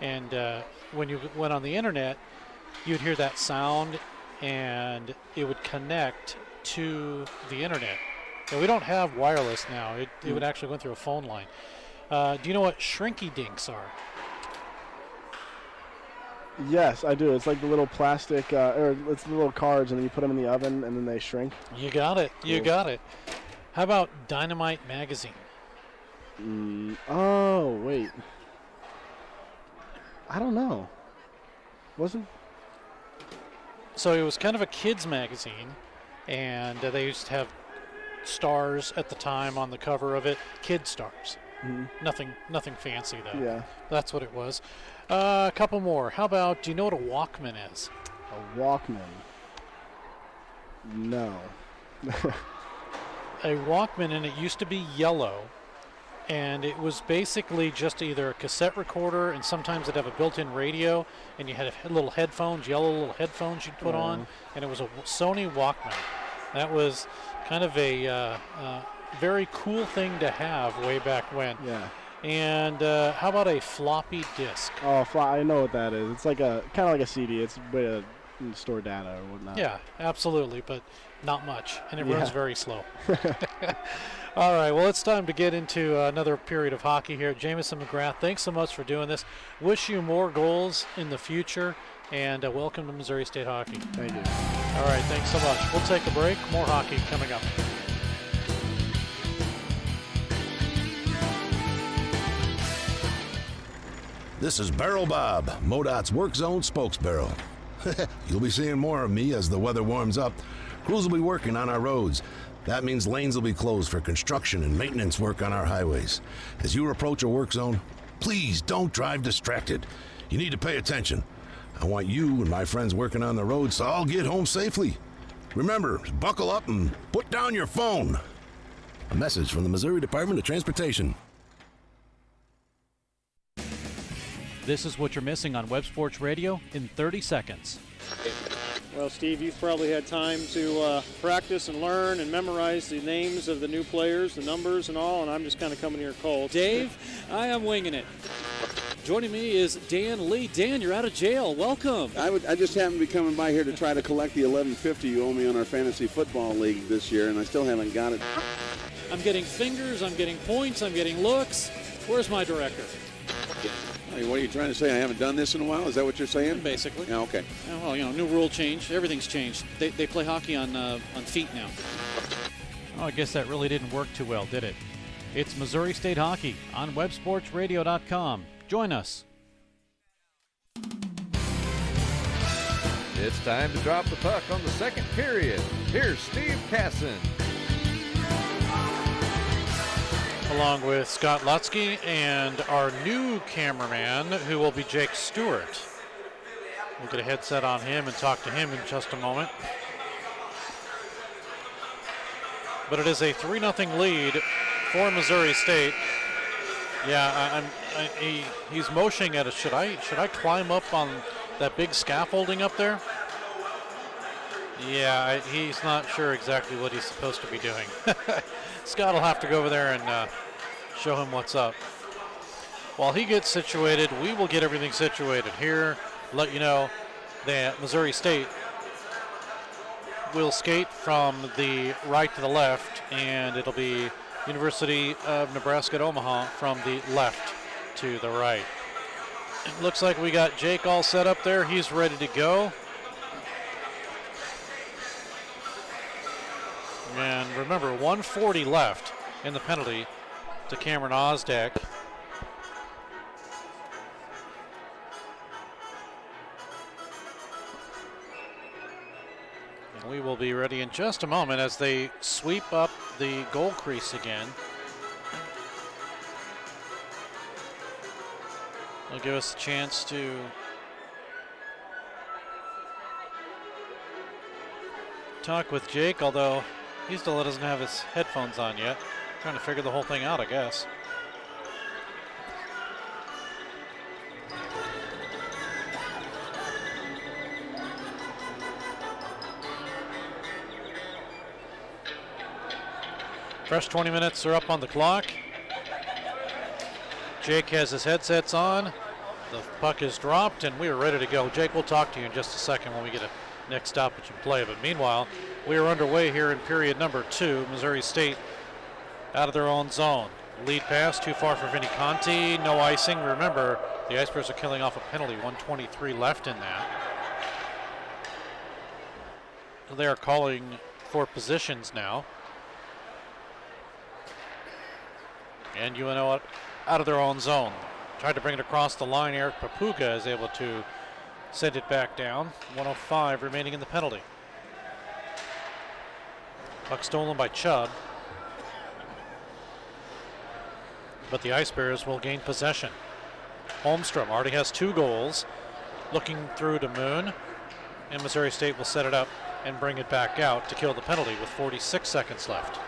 and when you went on the internet, you'd hear that sound, and it would connect to the internet. Now, we don't have wireless now. It would actually go through a phone line. Do you know what shrinky dinks are? Yes, I do. It's like the little plastic, or it's the little cards, and then you put them in the oven, and then they shrink. You got it. Cool. You got it. How about Dynamite Magazine? Oh, wait. I don't know. So it was kind of a kids magazine, and they used to have stars at the time on the cover of it, kid stars. Nothing fancy though. Yeah. That's what it was. A couple more. How about, do you know what a Walkman is? A Walkman? No. A Walkman, and it used to be yellow, And it was basically just either a cassette recorder, and sometimes it'd have a built-in radio, and you had little headphones, yellow little headphones you'd put on, and it was a Sony Walkman. That was kind of a very cool thing to have way back when. Yeah. And how about a floppy disk? Oh, I know what that is. It's like kind of like a CD. It's a way to store data or whatnot. Yeah, absolutely, but not much, and it runs very slow. All right, well, it's time to get into another period of hockey here. Jamison McGrath, thanks so much for doing this. Wish you more goals in the future, and welcome to Missouri State Hockey. Thank you. All right, thanks so much. We'll take a break. More hockey coming up. This is Barrel Bob, MoDOT's Work Zone spokesbarrel. You'll be seeing more of me as the weather warms up. Crews will be working on our roads. That means lanes will be closed for construction and maintenance work on our highways. As you approach a work zone, please don't drive distracted. You need to pay attention. I want you and my friends working on the roads to all get home safely. Remember, buckle up and put down your phone. A message from the Missouri Department of Transportation. This is what you're missing on Web Sports Radio in 30 seconds. Well, Steve, you've probably had time to practice and learn and memorize the names of the new players, the numbers and all, and I'm just kind of coming here cold. Dave, I am winging it. Joining me is Dan Lee. Dan, you're out of jail. Welcome. I just happened to be coming by here to try to collect the $11.50 you owe me on our fantasy football league this year, and I still haven't got it. I'm getting fingers, I'm getting points, I'm getting looks. Where's my director? Hey, what are you trying to say? I haven't done this in a while? Is that what you're saying? Basically. Yeah, okay. Well, new rule change. Everything's changed. They play hockey on feet now. Oh, I guess that really didn't work too well, did it? It's Missouri State Hockey on websportsradio.com. Join us. It's time to drop the puck on the second period. Here's Steve Casson. Along with Scott Lutzke and our new cameraman, who will be Jake Stewart. We'll get a headset on him and talk to him in just a moment. But it is a 3-0 lead for Missouri State. Yeah, he's motioning at us. Should I climb up on that big scaffolding up there? Yeah, he's not sure exactly what he's supposed to be doing. Scott will have to go over there and show him what's up. While he gets situated, we will get everything situated here. Let you know that Missouri State will skate from the right to the left, and it'll be University of Nebraska at Omaha from the left to the right. It looks like we got Jake all set up there. He's ready to go. And remember, 1:40 left in the penalty to Cameron Osdek. And we will be ready in just a moment as they sweep up the goal crease again. They'll give us a chance to talk with Jake, although he still doesn't have his headphones on yet. Trying to figure the whole thing out, I guess. Fresh 20 minutes are up on the clock. Jake has his headsets on. The puck is dropped, and we are ready to go. Jake, we'll talk to you in just a second when we get a next stoppage in play. But meanwhile, we are underway here in period number 2. Missouri State out of their own zone. Lead pass too far for Vinny Conti. No icing. Remember, the Icebears are killing off a penalty. 1:23 left in that. So they are calling for positions now. And UNO out of their own zone. Tried to bring it across the line. Eric Papuga is able to send it back down. 1:05 remaining in the penalty. Puck stolen by Chubb. But the Icebears will gain possession. Holmstrom already has 2 goals. Looking through to Moon. And Missouri State will set it up and bring it back out to kill the penalty with 46 seconds left.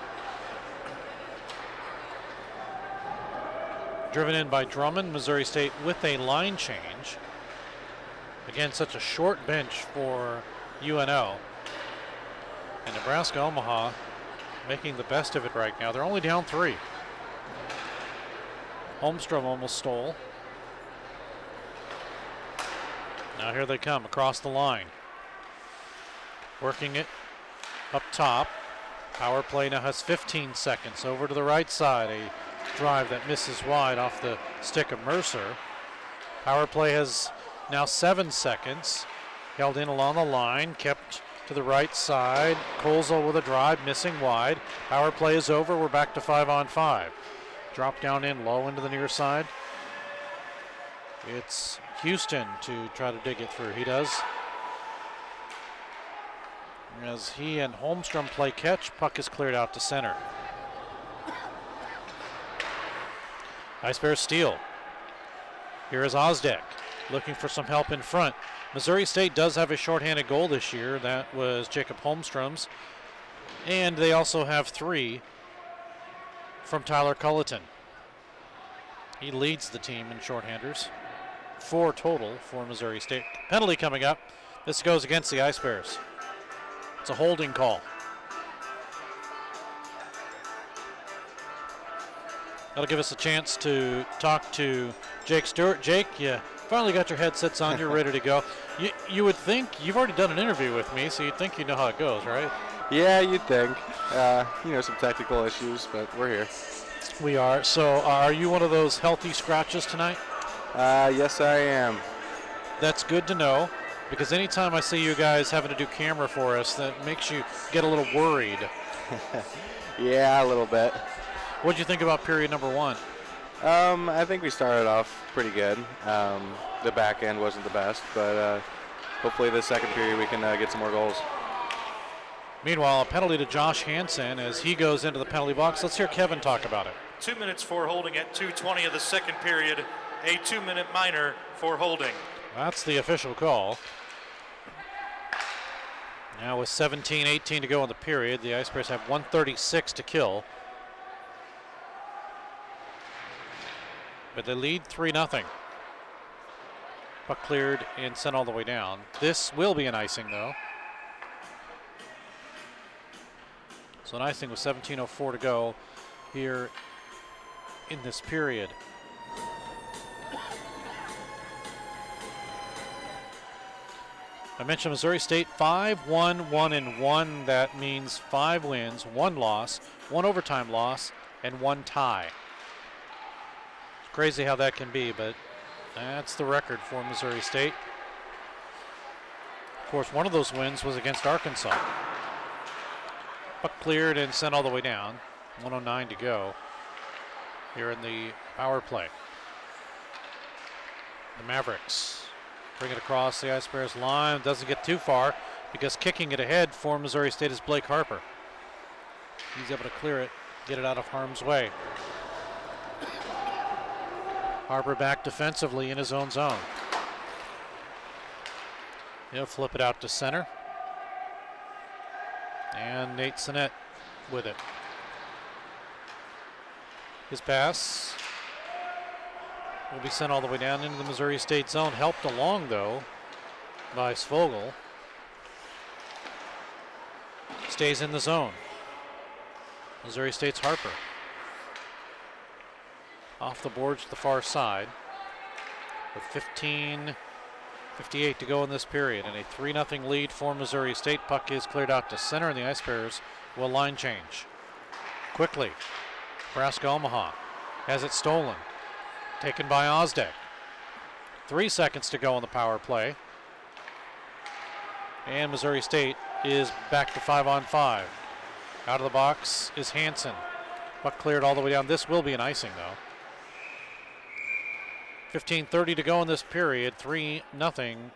Driven in by Drummond, Missouri State with a line change. Again, such a short bench for UNO. And Nebraska Omaha making the best of it right now. They're only down 3. Holmstrom almost stole. Now here they come across the line. Working it up top. Power play now has 15 seconds. Over to the right side. A drive that misses wide off the stick of Mercer. Power play has now 7 seconds. Held in along the line. Kept to the right side. Colzel with a drive, missing wide. Power play is over. We're back to 5-on-5. Drop down in low into the near side. It's Houston to try to dig it through. He does. As he and Holmstrom play catch, puck is cleared out to center. Ice Bears steal. Here is Ozdek looking for some help in front. Missouri State does have a shorthanded goal this year. That was Jacob Holmstrom's. And they also have 3 from Tyler Culleton. He leads the team in shorthanders. 4 total for Missouri State. Penalty coming up. This goes against the Ice Bears. It's a holding call. That'll give us a chance to talk to Jake Stewart. Jake, you finally got your headsets on. You're ready to go. You would think, you've already done an interview with me, so you'd think you know how it goes, right? Yeah, you'd think. Some technical issues, but we're here. We are. So are you one of those healthy scratches tonight? Yes, I am. That's good to know, because anytime I see you guys having to do camera for us, that makes you get a little worried. Yeah, a little bit. What'd you think about period number 1? I think we started off pretty good. The back end wasn't the best, but hopefully the second period we can get some more goals. Meanwhile, a penalty to Josh Hansen as he goes into the penalty box. Let's hear Kevin talk about it. 2 minutes for holding at 2:20 of the second period. A 2-minute minor for holding. That's the official call. Now with 17:18 to go in the period, the Ice Bears have 1:36 to kill. But they lead 3-0. Puck cleared and sent all the way down. This will be an icing, though. So an icing with 17:04 to go here in this period. I mentioned Missouri State 5-1, 1-1. That means 5 wins, 1 loss, 1 overtime loss, and 1 tie. It's crazy how that can be, but that's the record for Missouri State. Of course, one of those wins was against Arkansas. Puck cleared and sent all the way down. 1:09 to go here in the power play. The Mavericks bring it across the Ice Bears line. Doesn't get too far because kicking it ahead for Missouri State is Blake Harper. He's able to clear it, get it out of harm's way. Harper back defensively in his own zone. He'll flip it out to center. And Nate Sinnett with it. His pass will be sent all the way down into the Missouri State zone. Helped along, though, by Svogel. Stays in the zone. Missouri State's Harper. Off the boards to the far side. With 15:58 to go in this period. And a 3-0 lead for Missouri State. Puck is cleared out to center, and the Ice Bears will line change. Quickly, Nebraska Omaha has it stolen. Taken by Ozdek. 3 seconds to go on the power play. And Missouri State is back to 5-on-5. Out of the box is Hansen. Puck cleared all the way down. This will be an icing, though. 15:30 to go in this period. 3-0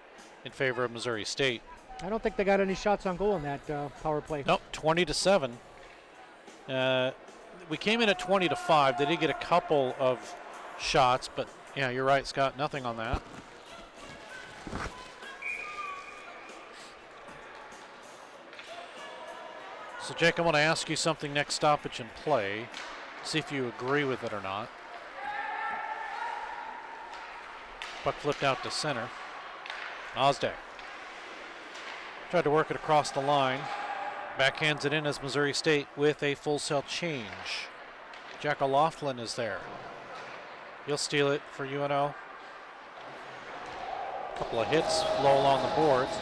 in favor of Missouri State. I don't think they got any shots on goal in that power play. Nope, 20-7. We came in at 20-5. They did get a couple of shots, but yeah, you're right, Scott. Nothing on that. So, Jake, I want to ask you something next stoppage in play. See if you agree with it or not. Puck flipped out to center. Osdek tried to work it across the line. Backhands it in as Missouri State with a full cell change. Jack O'Loughlin is there. He'll steal it for UNO. Couple of hits low along the boards.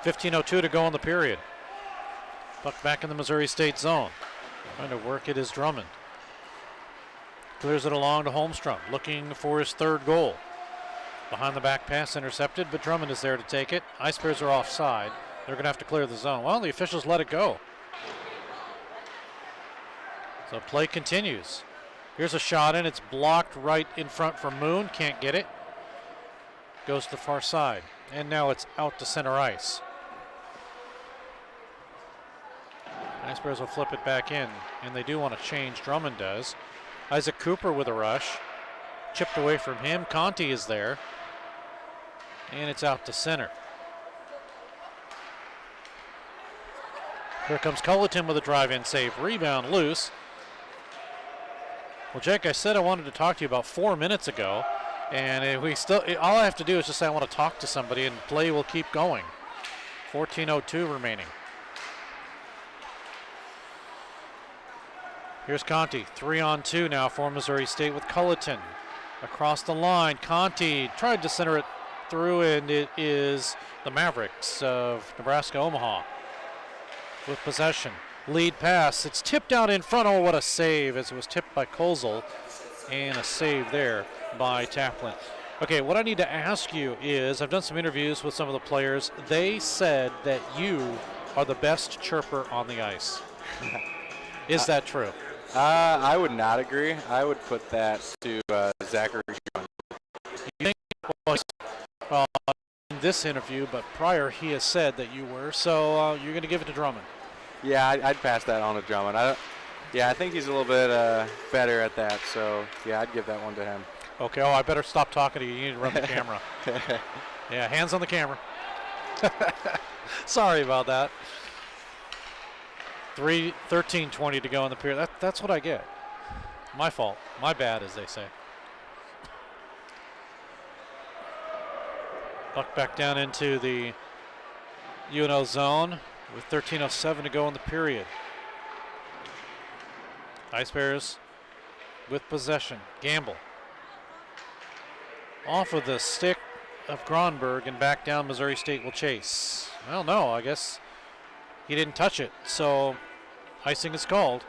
.15:02 to go in the period. Puck back in the Missouri State zone. Trying to work it is Drummond. Clears it along to Holmstrom, looking for his third goal. Behind the back pass intercepted, but Drummond is there to take it. Ice Bears are offside. They're going to have to clear the zone. Well, the officials let it go. So play continues. Here's a shot in. It's blocked right in front for Moon. Can't get it. Goes to the far side. And now it's out to center ice. Ice Bears will flip it back in, and they do want to change. Drummond does. Isaac Cooper with a rush. Chipped away from him. Conti is there. And it's out to center. Here comes Culleton with a drive-in save. Rebound loose. Well, Jake, I said I wanted to talk to you about 4 minutes ago, and all I have to do is just say I want to talk to somebody, and play will keep going. 14:02 remaining. Here's Conti, 3-on-2 now for Missouri State with Culleton. Across the line, Conti tried to center it through, and it is the Mavericks of Nebraska, Omaha with possession. Lead pass, it's tipped out in front. Oh, what a save, as it was tipped by Kozel, and a save there by Taplin. Okay, what I need to ask you is, I've done some interviews with some of the players. They said that you are the best chirper on the ice. Is that true? I would not agree. I would put that to Zachary. You think in this interview, but prior he has said that you were, so you're going to give it to Drummond. Yeah, I'd pass that on to Drummond. I think he's a little bit better at that, so yeah, I'd give that one to him. Okay, I better stop talking to you. You need to run the camera. Yeah, hands on the camera. Sorry about that. 13:20 to go in the period. That's what I get. My fault. My bad, as they say. Puck back down into the UNO zone with 13:07 to go in the period. Ice Bears with possession. Gamble. Off of the stick of Gronberg and back down. Missouri State will chase. Well, no, I guess he didn't touch it, so icing is called.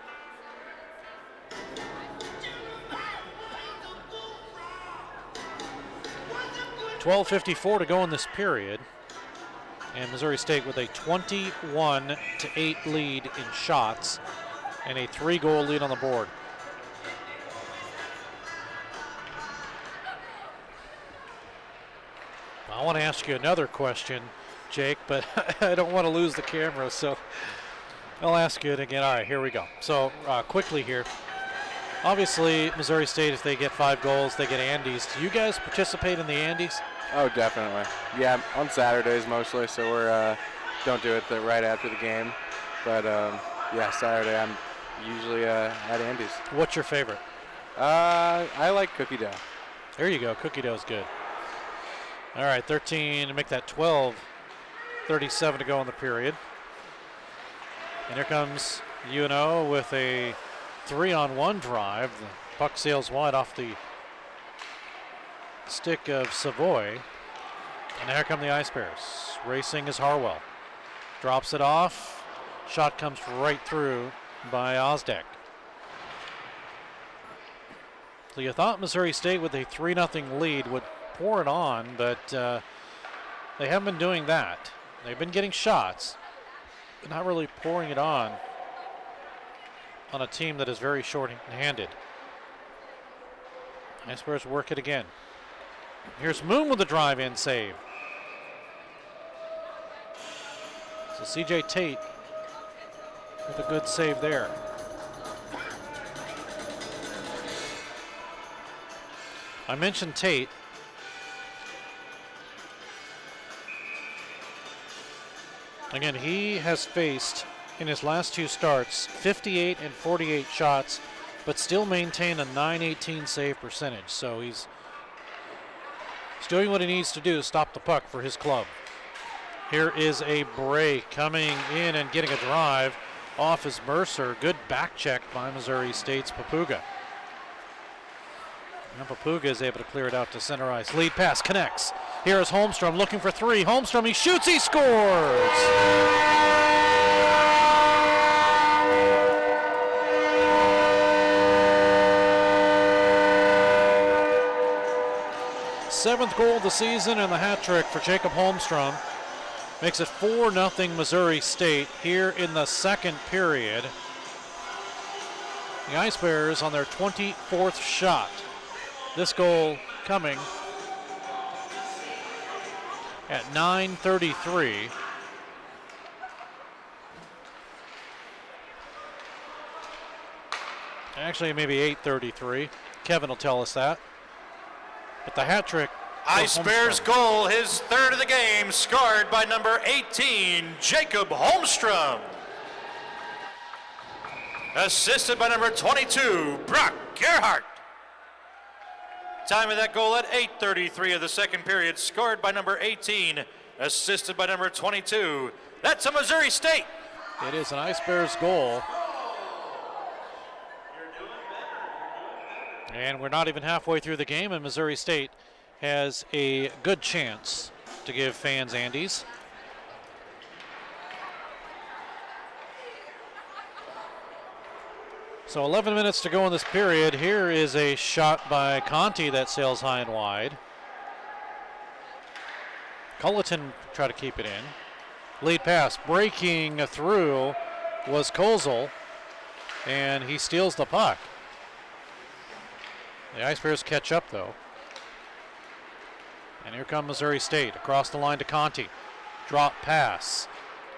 .12:54 to go in this period, and Missouri State with a 21-8 lead in shots and a 3-goal lead on the board. I want to ask you another question, Jake, but I don't want to lose the camera, so I'll ask you it again. All right, here we go. So quickly here. Obviously, Missouri State, if they get 5 goals, they get Andes. Do you guys participate in the Andes? Oh, definitely. Yeah, on Saturdays mostly, so we're don't do it right after the game. But yeah, Saturday I'm usually at Andes. What's your favorite? I like cookie dough. There you go. Cookie dough is good. All right, 13 to make that 12:37 to go in the period. And here comes UNO with a 3-on-1 drive. The puck sails wide off the stick of Savoy. And here come the Ice Bears. Racing is Harwell. Drops it off. Shot comes right through by Osdek. So you thought Missouri State with a 3-0 lead would pour it on, but they haven't been doing that. They've been getting shots, but not really pouring it on a team that is very short-handed. Ice Bears work it again. Here's Moon with the drive-in save. So C.J. Tate with a good save there. I mentioned Tate. Again, he has faced in his last 2 starts 58 and 48 shots but still maintain a .918 save percentage. So he's doing what he needs to do to stop the puck for his club. Here is a break coming in and getting a drive off is Mercer. Good back check by Missouri State's Papuga. Now Papuga is able to clear it out to center ice. Lead pass connects. Here is Holmstrom looking for three. Holmstrom, he shoots, he scores! Seventh goal of the season and the hat trick for Jacob Holmstrom. Makes it 4-0 Missouri State here in the second period. The Ice Bears on their 24th shot. This goal coming at 9:33. Actually, maybe 8:33. Kevin will tell us that. But the hat trick. Ice Bears goal, his third of the game, scored by number 18, Jacob Holmstrom. Assisted by number 22, Brock Gerhardt. Time of that goal at 8:33 of the second period, scored by number 18, assisted by number 22. That's a Missouri State. It is an Ice Bears goal. And we're not even halfway through the game, and Missouri State has a good chance to give fans Andes. So 11 minutes to go in this period. Here is a shot by Conti that sails high and wide. Culleton try to keep it in. Lead pass breaking through was Kozel, and he steals the puck. The Ice Bears catch up though. And here comes Missouri State across the line to Conti. Drop pass.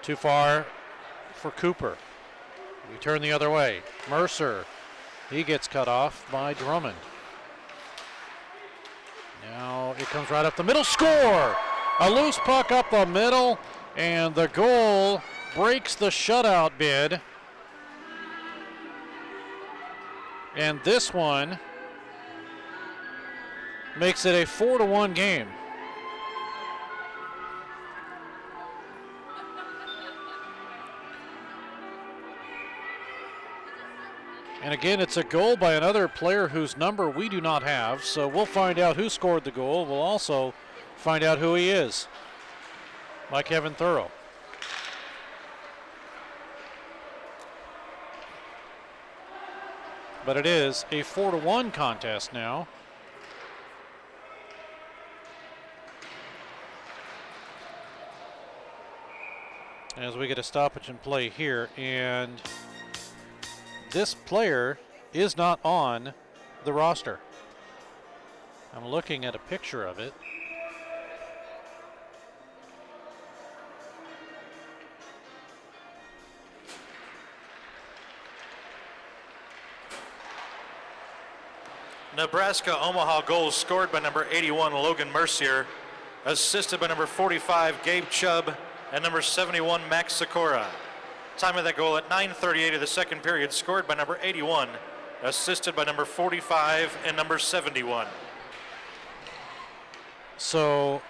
Too far for Cooper. We turn the other way. Mercer. He gets cut off by Drummond. Now it comes right up the middle. Score! A loose puck up the middle, and the goal breaks the shutout bid. And this one makes it a 4-1 game. And again, it's a goal by another player whose number we do not have, so we'll find out who scored the goal. We'll also find out who he is by Kevin Thorough. But it is a 4-1 contest now. As we get a stoppage in play here, and this player is not on the roster. I'm looking at a picture of it. Nebraska Omaha goals scored by number 81, Logan Mercier, assisted by number 45, Gabe Chubb, and number 71, Max Sikora. Time of that goal at 9:38 of the second period, scored by number 81, assisted by number 45 and number 71. So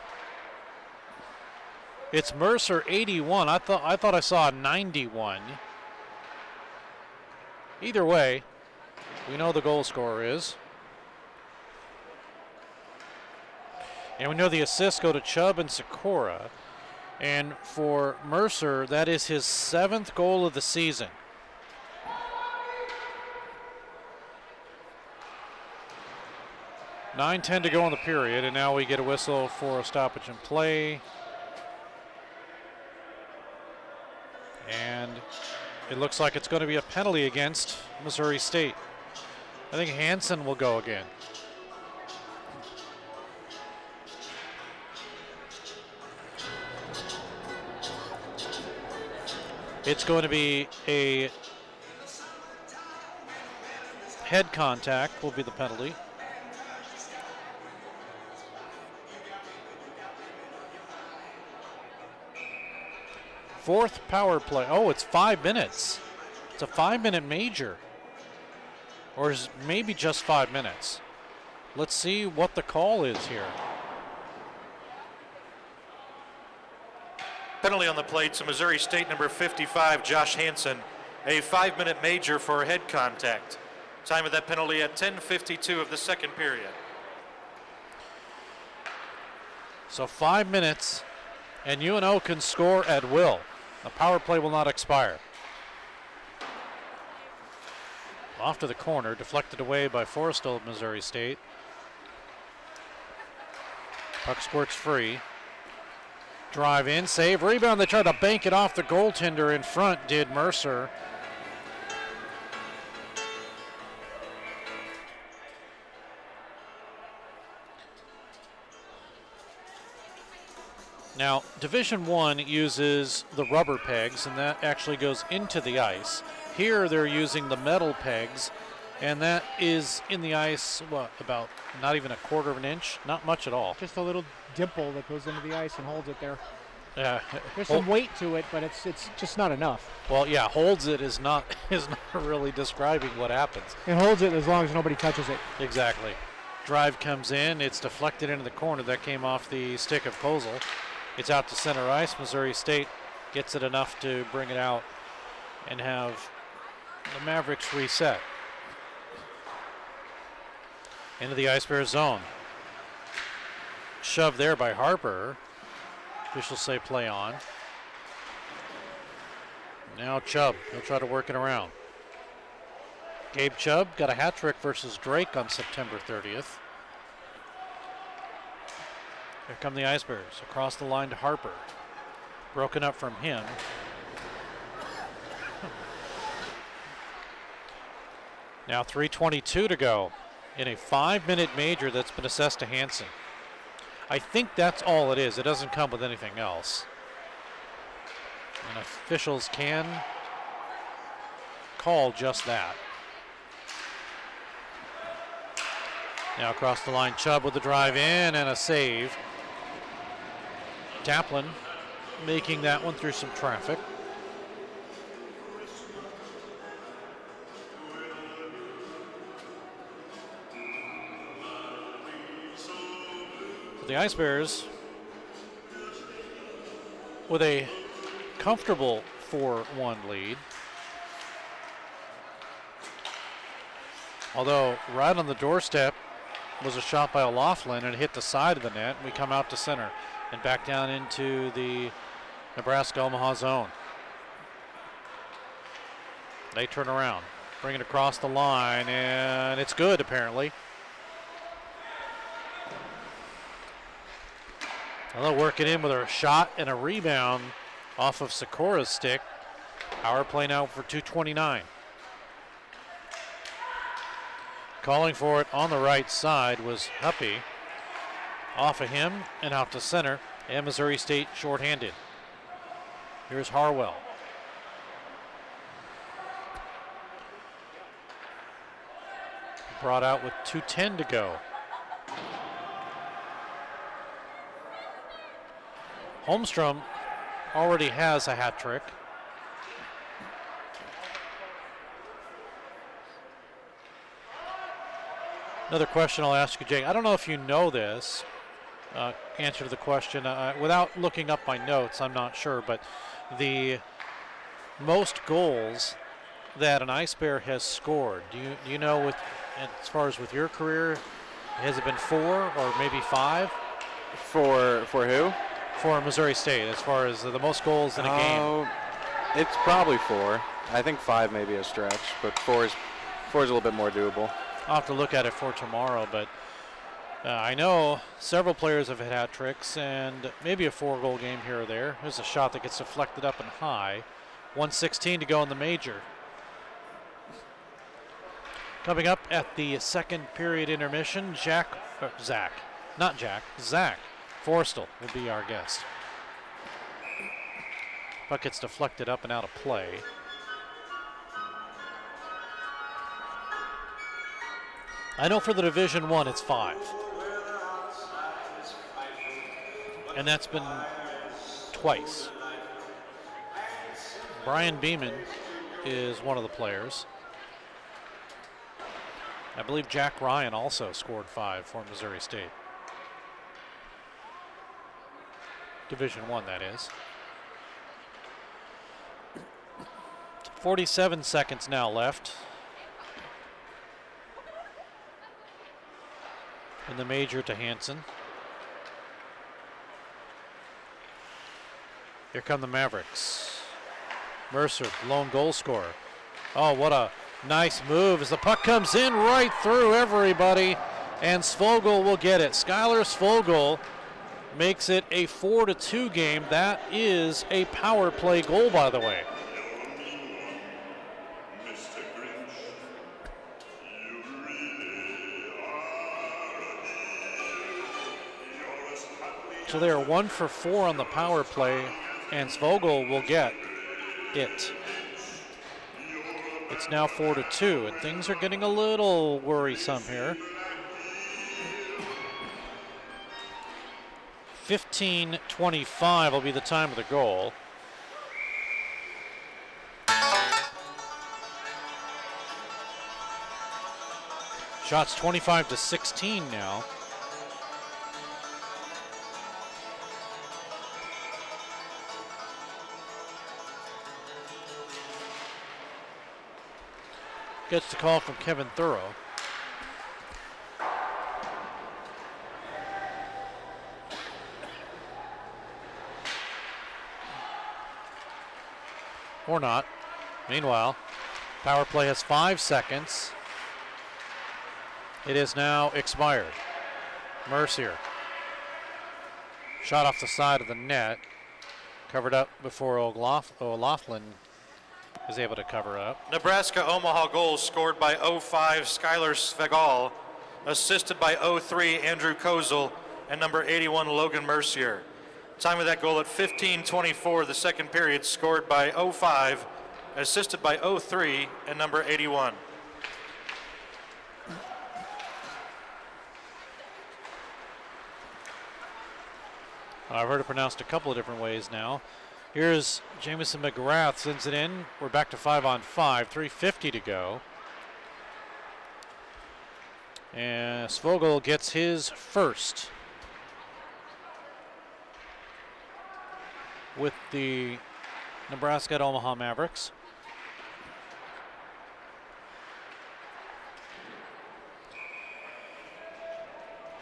it's Mercer 81. I thought I saw 91. Either way, we know the goal scorer is. And we know the assists go to Chubb and Sikora. And for Mercer, that is his 7th goal of the season. (9:10 to go in the period, and now we get a whistle for a stoppage in play. And it looks like it's going to be a penalty against Missouri State. I think Hansen will go again. It's going to be a head contact will be the penalty. Fourth power play. Oh, it's 5 minutes. It's a 5-minute major. or is maybe just 5 minutes. Let's see what the call is here. Penalty on the plate to Missouri State number 55, Josh Hansen. A 5-minute major for head contact. Time of that penalty at 10:52 of the second period. So 5 minutes, and UNO can score at will. The power play will not expire. Off to the corner, deflected away by Forrestal of Missouri State. Puck squirts free. Drive in, save, rebound. They tried to bank it off the goaltender in front, did Mercer. Now, Division I uses the rubber pegs, and that actually goes into the ice. Here they're using the metal pegs, and that is in the ice, what, about not even a quarter of an inch? Not much at all. Just a little dimple that goes into the ice and holds it there. There's Well, some weight to it, but it's just not enough. well, yeah, holds it is not really describing what happens. It holds it as long as nobody touches it. Exactly. Drive comes in, it's deflected into the corner. That came off the stick of Kozel. It's out to center ice. Missouri State gets it enough to bring it out and have the Mavericks reset. Into the Ice Bear zone. Shoved there by Harper. Officials say play on. Now Chubb, he'll try to work it around. Gabe Chubb got a hat trick versus Drake on September 30th. Here come the Ice Bears across the line to Harper. Broken up from him. Now 3:22 to go in a 5-minute major that's been assessed to Hansen. I think that's all it is. It doesn't come with anything else. And officials can call just that. Now across the line, Chubb with the drive in and a save. Taplin making that one through some traffic. So the Ice Bears with a comfortable 4-1 lead. Although right on the doorstep was a shot by O'Laughlin and it hit the side of the net. We come out to center and back down into the Nebraska Omaha zone. They turn around, bring it across the line, and it's good apparently. Well, they'll work it in with a shot and a rebound off of Sikора's stick. Power play now for 2:29. Calling for it on the right side was Huppy. Off of him and out to center, and Missouri State shorthanded. Here's Harwell. Brought out with 2:10 to go. Holmstrom already has a hat trick. Another question I'll ask you, Jake. I don't know if you know this answer to the question. Without looking up my notes, I'm not sure, but the most goals that an Ice Bear has scored, do you know, with as far as with your career, has it been 4 or maybe 5? For who? For Missouri State, as far as the most goals in a game. It's probably 4. I think 5 may be a stretch, but 4 is a little bit more doable. I'll have to look at it for tomorrow, but I know several players have had hat tricks and maybe a 4-goal game here or there. There's a shot that gets deflected up and high. 1:16 to go in the major. Coming up at the second period intermission, Zach Forrestal will be our guest. Puck gets deflected up and out of play. I know for the Division I it's 5. And that's been twice. Brian Beeman is one of the players. I believe Jack Ryan also scored 5 for Missouri State. Division I, that is. 47 seconds now left in the major to Hansen. Here come the Mavericks. Mercer, lone goal scorer. Oh, what a nice move as the puck comes in right through everybody, and Svogel will get it. Skylar Svogel makes it a 4-2 game. That is a power play goal, by the way. So they are 1 for 4 on the power play, and Svogel will get it. It's now 4-2, and things are getting a little worrisome here. 15:25 will be the time of the goal. Shots 25-16 now. Gets the call from Kevin Thorough. Or not. Meanwhile, power play has 5 seconds. It is now expired. Mercier. Shot off the side of the net. Covered up before O'Loughlin is able to cover up. Nebraska Omaha goals scored by 05 Skylar Svegal, assisted by 03 Andrew Kozel, and number 81 Logan Mercier. Time of that goal at 15:24, the second period, scored by 05, assisted by 03 and number 81. I've heard it pronounced a couple of different ways now. Here's Jamison McGrath, sends it in. We're back to 5-on-5, 3:50 to go. And Svogel gets his first with the Nebraska at Omaha Mavericks.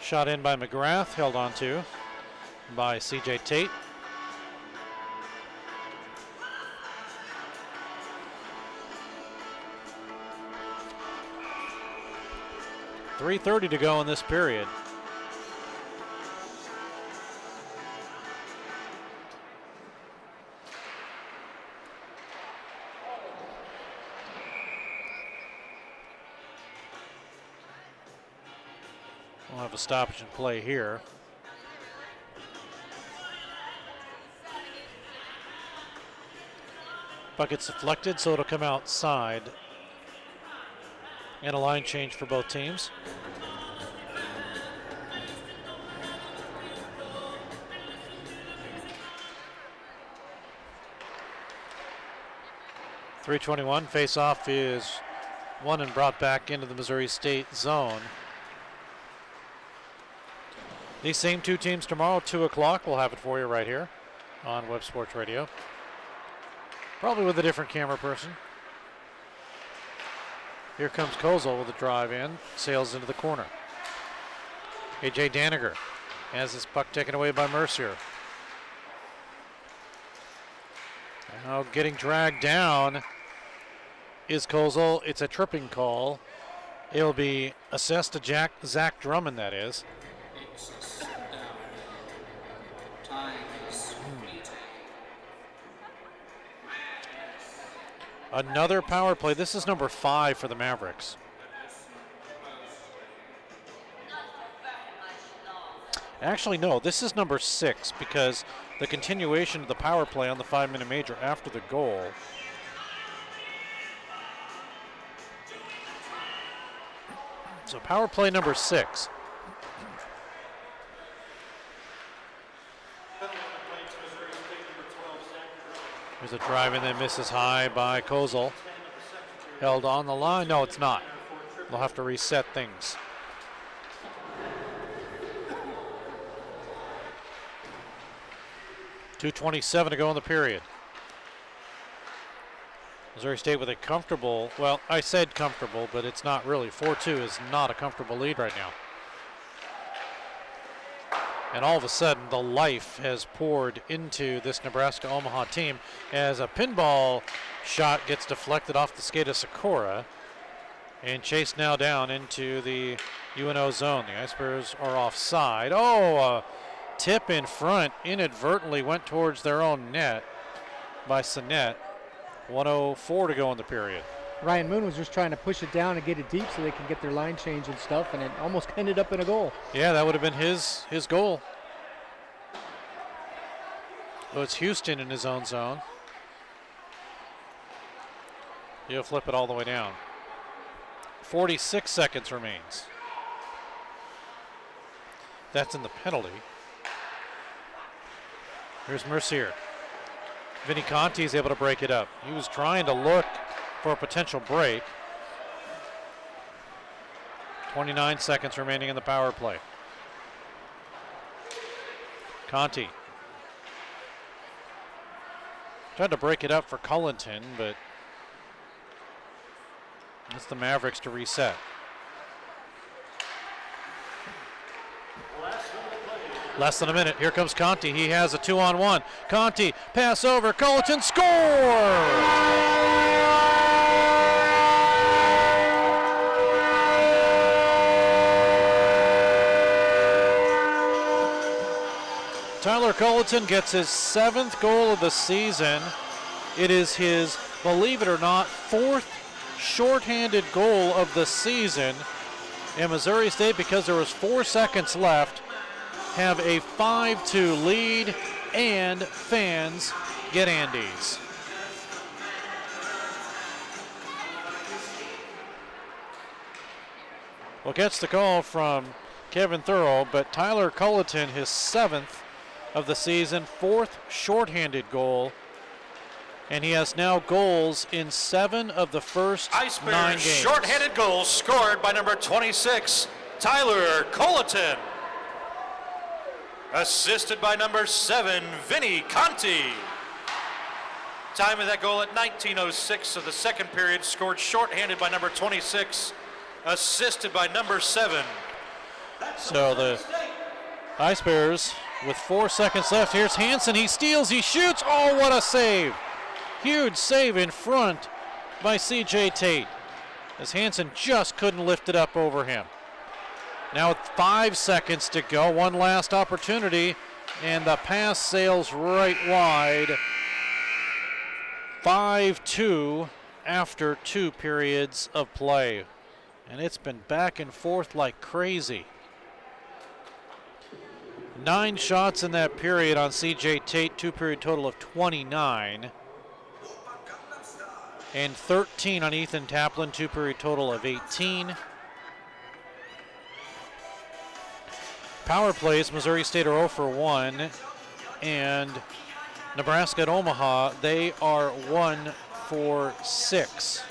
Shot in by McGrath, held on to by C.J. Tate. .3:30 to go in this period. We'll have a stoppage in play here. Puck gets deflected, so it'll come outside. And a line change for both teams. .321, face-off is won and brought back into the Missouri State zone. These same two teams tomorrow, 2 o'clock. We'll have it for you right here on Web Sports Radio. Probably with a different camera person. Here comes Kozel with a drive in, sails into the corner. A.J. Daniger has his puck taken away by Mercier. Now getting dragged down is Kozel. It's a tripping call. It'll be assessed to Zach Drummond, that is. Another power play. This is number 5 for the Mavericks. Actually, no, this is number 6 because the continuation of the power play on the 5-minute major after the goal. So power play number 6. There's a drive in that misses high by Kozel. Held on the line. No, it's not. they'll have to reset things. .227 to go in the period. Missouri State with a comfortable, well, I said comfortable, but it's not really. 4-2 is not a comfortable lead right now. And all of a sudden, the life has poured into this Nebraska-Omaha team as a pinball shot gets deflected off the skate of Sikora and chased now down into the UNO zone. The Ice Bears are offside. Oh, a tip in front inadvertently went towards their own net by Sinet. 1:04 to go in the period. Ryan Moon was just trying to push it down and get it deep so they can get their line change and stuff, and it almost ended up in a goal. Yeah, that would have been his goal. So it's Houston in his own zone. He'll flip it all the way down. 46 seconds remains. That's in the penalty. Here's Mercier. Vinny Conti is able to break it up. He was trying to look for a potential break. 29 seconds remaining in the power play. Conti tried to break it up for Cullenton, but it's the Mavericks to reset. Less than a minute. Here comes Conti. He has a 2-on-1. Conti, pass over. Cullenton, score! Tyler Cullenton gets his 7th goal of the season. It is his, believe it or not, 4th shorthanded goal of the season. And Missouri State, because there was 4 seconds left, have a 5-2 lead, and fans get Andes. Well, gets the call from Kevin Thurl, but Tyler Cullenton, his 7th of the season, 4th shorthanded goal, and he has now goals in 7 of the first 9 games. Shorthanded goals scored by number 26, Tyler Cullenton. Assisted by number 7, Vinny Conti. Time of that goal at 19:06 of the second period, scored shorthanded by number 26, assisted by number 7. So the Ice Bears with 4 seconds left. Here's Hansen. He steals, he shoots. Oh, what a save. Huge save in front by C.J. Tate, as Hansen just couldn't lift it up over him. Now with 5 seconds to go, one last opportunity, and the pass sails right wide. 5-2 after 2 periods of play. And it's been back and forth like crazy. 9 shots in that period on C.J. Tate, 2-period total of 29. And 13 on Ethan Taplin, 2-period total of 18. Power plays, Missouri State are 0 for 1, and Nebraska at Omaha, they are 1 for 6.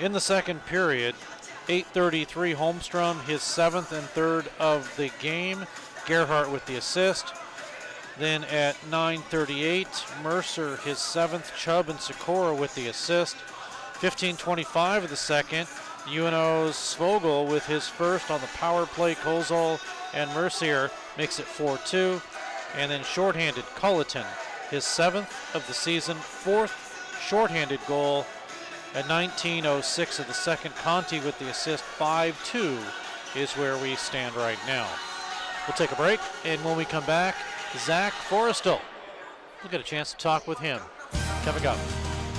In the second period, 8:33 Holmstrom, his 7th and 3rd of the game. Gerhardt with the assist. Then at 9:38, Mercer, his 7th. Chubb and Sikora with the assist. 15:25 of the second, UNO's Svogel with his 1st on the power play. Kozol and Mercier makes it 4-2. And then shorthanded Cullenton, his 7th of the season, 4th shorthanded goal at 19:06 of the second. Conti with the assist. 5-2 is where we stand right now. We'll take a break, and when we come back, Zach Forrestal. We'll get a chance to talk with him coming up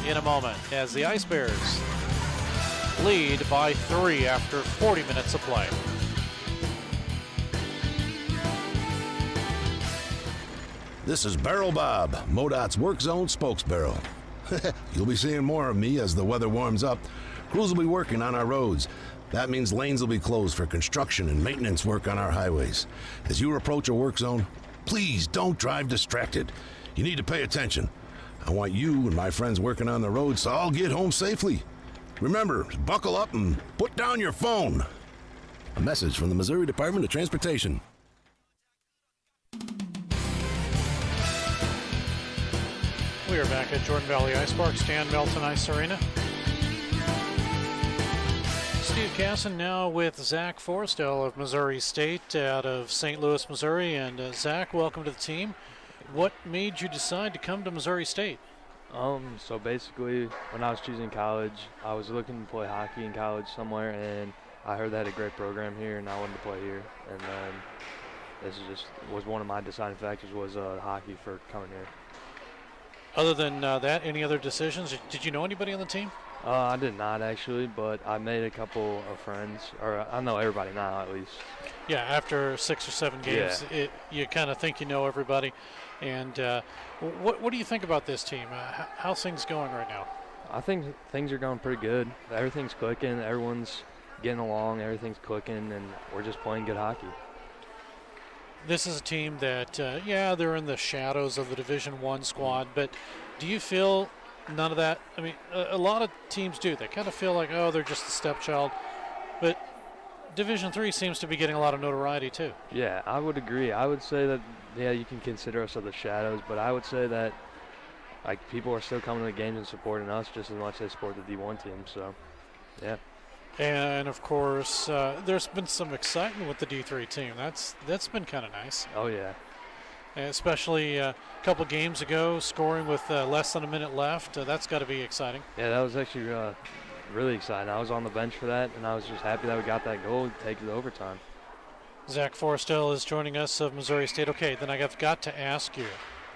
in a moment as the Ice Bears lead by 3 after 40 minutes of play. This is Barrel Bob, MoDOT's Work Zone spokesbarrel. You'll be seeing more of me as the weather warms up. Crews will be working on our roads. That means lanes will be closed for construction and maintenance work on our highways. As you approach a work zone, please don't drive distracted. You need to pay attention. I want you and my friends working on the roads to all get home safely. Remember, buckle up and put down your phone. A message from the Missouri Department of Transportation. We are back at Jordan Valley Ice Park, Stan Melton Ice Arena. Steve Casson now with Zach Forrestal of Missouri State out of St. Louis, Missouri. And Zach, welcome to the team. What made you decide to come to Missouri State? So basically, when I was choosing college, I was looking to play hockey in college somewhere, and I heard they had a great program here, and I wanted to play here. And then this was one of my deciding factors was hockey for coming here. Other than that, any other decisions? Did you know anybody on the team? I did not actually, but I made a couple of friends, or I know everybody now at least. Yeah, after 6 or 7 games, you kind of think you know everybody. And what do you think about this team? How's things going right now? I think things are going pretty good. Everything's clicking. Everyone's getting along. Everything's clicking, and we're just playing good hockey. This is a team that, they're in the shadows of the Division I squad, but do you feel none of that? I mean, a lot of teams do. They kind of feel like, they're just a stepchild. But Division III seems to be getting a lot of notoriety, too. Yeah, I would agree. I would say that, you can consider us of the shadows, but I would say that, people are still coming to the games and supporting us just as much as they support the D1 team, so, yeah. And, of course, there's been some excitement with the D3 team. That's been kind of nice. Oh, yeah. Especially a couple games ago, scoring with less than a minute left. That's got to be exciting. Yeah, that was actually really exciting. I was on the bench for that, and I was just happy that we got that goal to take it to overtime. Zach Forrestal is joining us of Missouri State. Okay, then I've got to ask you,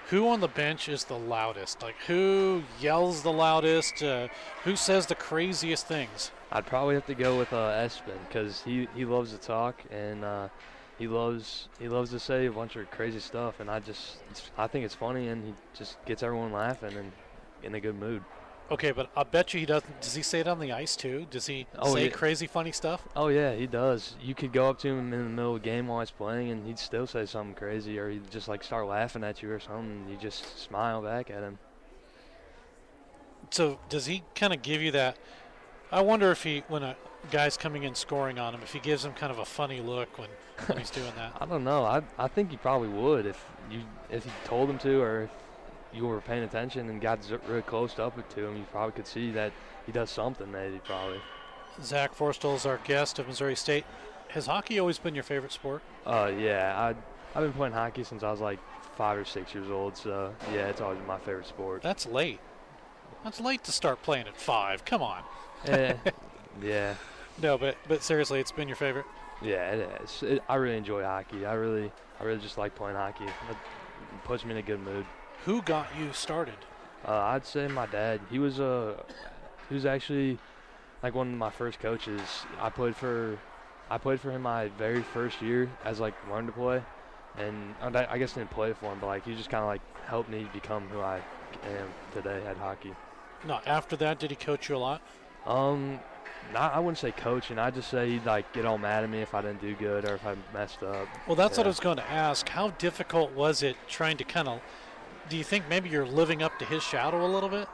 who on the bench is the loudest? Who yells the loudest? Who says the craziest things? I'd probably have to go with Espen because he loves to talk and he loves to say a bunch of crazy stuff, and I think it's funny, and he just gets everyone laughing and in a good mood. Okay, but I bet you he doesn't. Does he say it on the ice too? Does he say crazy, funny stuff? Oh yeah, he does. You could go up to him in the middle of the game while he's playing, and he'd still say something crazy, or he'd just start laughing at you or something, and you just smile back at him. So does he kind of give you that? I wonder if when a guy's coming in scoring on him, if he gives him kind of a funny look when he's doing that. I don't know. I think he probably would if you told him to, or if you were paying attention and got really close up to him, you probably could see that he does something that he probably. Zach Forrestal is our guest of Missouri State. Has hockey always been your favorite sport? Yeah. I've been playing hockey since I was 5 or 6 years old, so yeah, it's always been my favorite sport. That's late. That's late to start playing at 5. Come on. Yeah. No, but seriously, it's been your favorite? Yeah, it is. I really enjoy hockey. I really just like playing hockey. It puts me in a good mood. Who got you started? I'd say my dad. He was actually one of my first coaches. I played for him my very first year as learn to play, and I guess didn't play for him, but he just kind of helped me become who I am today at hockey. No, after that, did he coach you a lot? I wouldn't say coaching. I'd just say he'd get all mad at me if I didn't do good or if I messed up. Well, that's what I was going to ask. How difficult was it trying to do you think maybe you're living up to his shadow a little bit?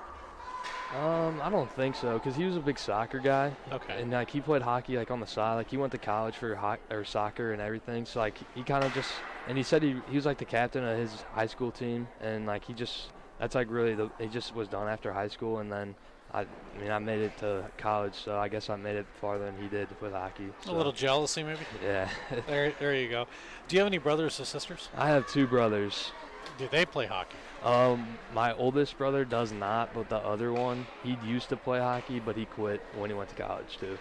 I don't think so, because he was a big soccer guy. Okay. And he played hockey on the side. He went to college for soccer and everything. So he kind of just, and he said he was the captain of his high school team, and that's really he just was done after high school, and then I made it to college, so I guess I made it farther than he did with hockey. So. A little jealousy, maybe? Yeah. There you go. Do you have any brothers or sisters? I have 2 brothers. Do they play hockey? My oldest brother does not, but the other one, he used to play hockey, but he quit when he went to college too.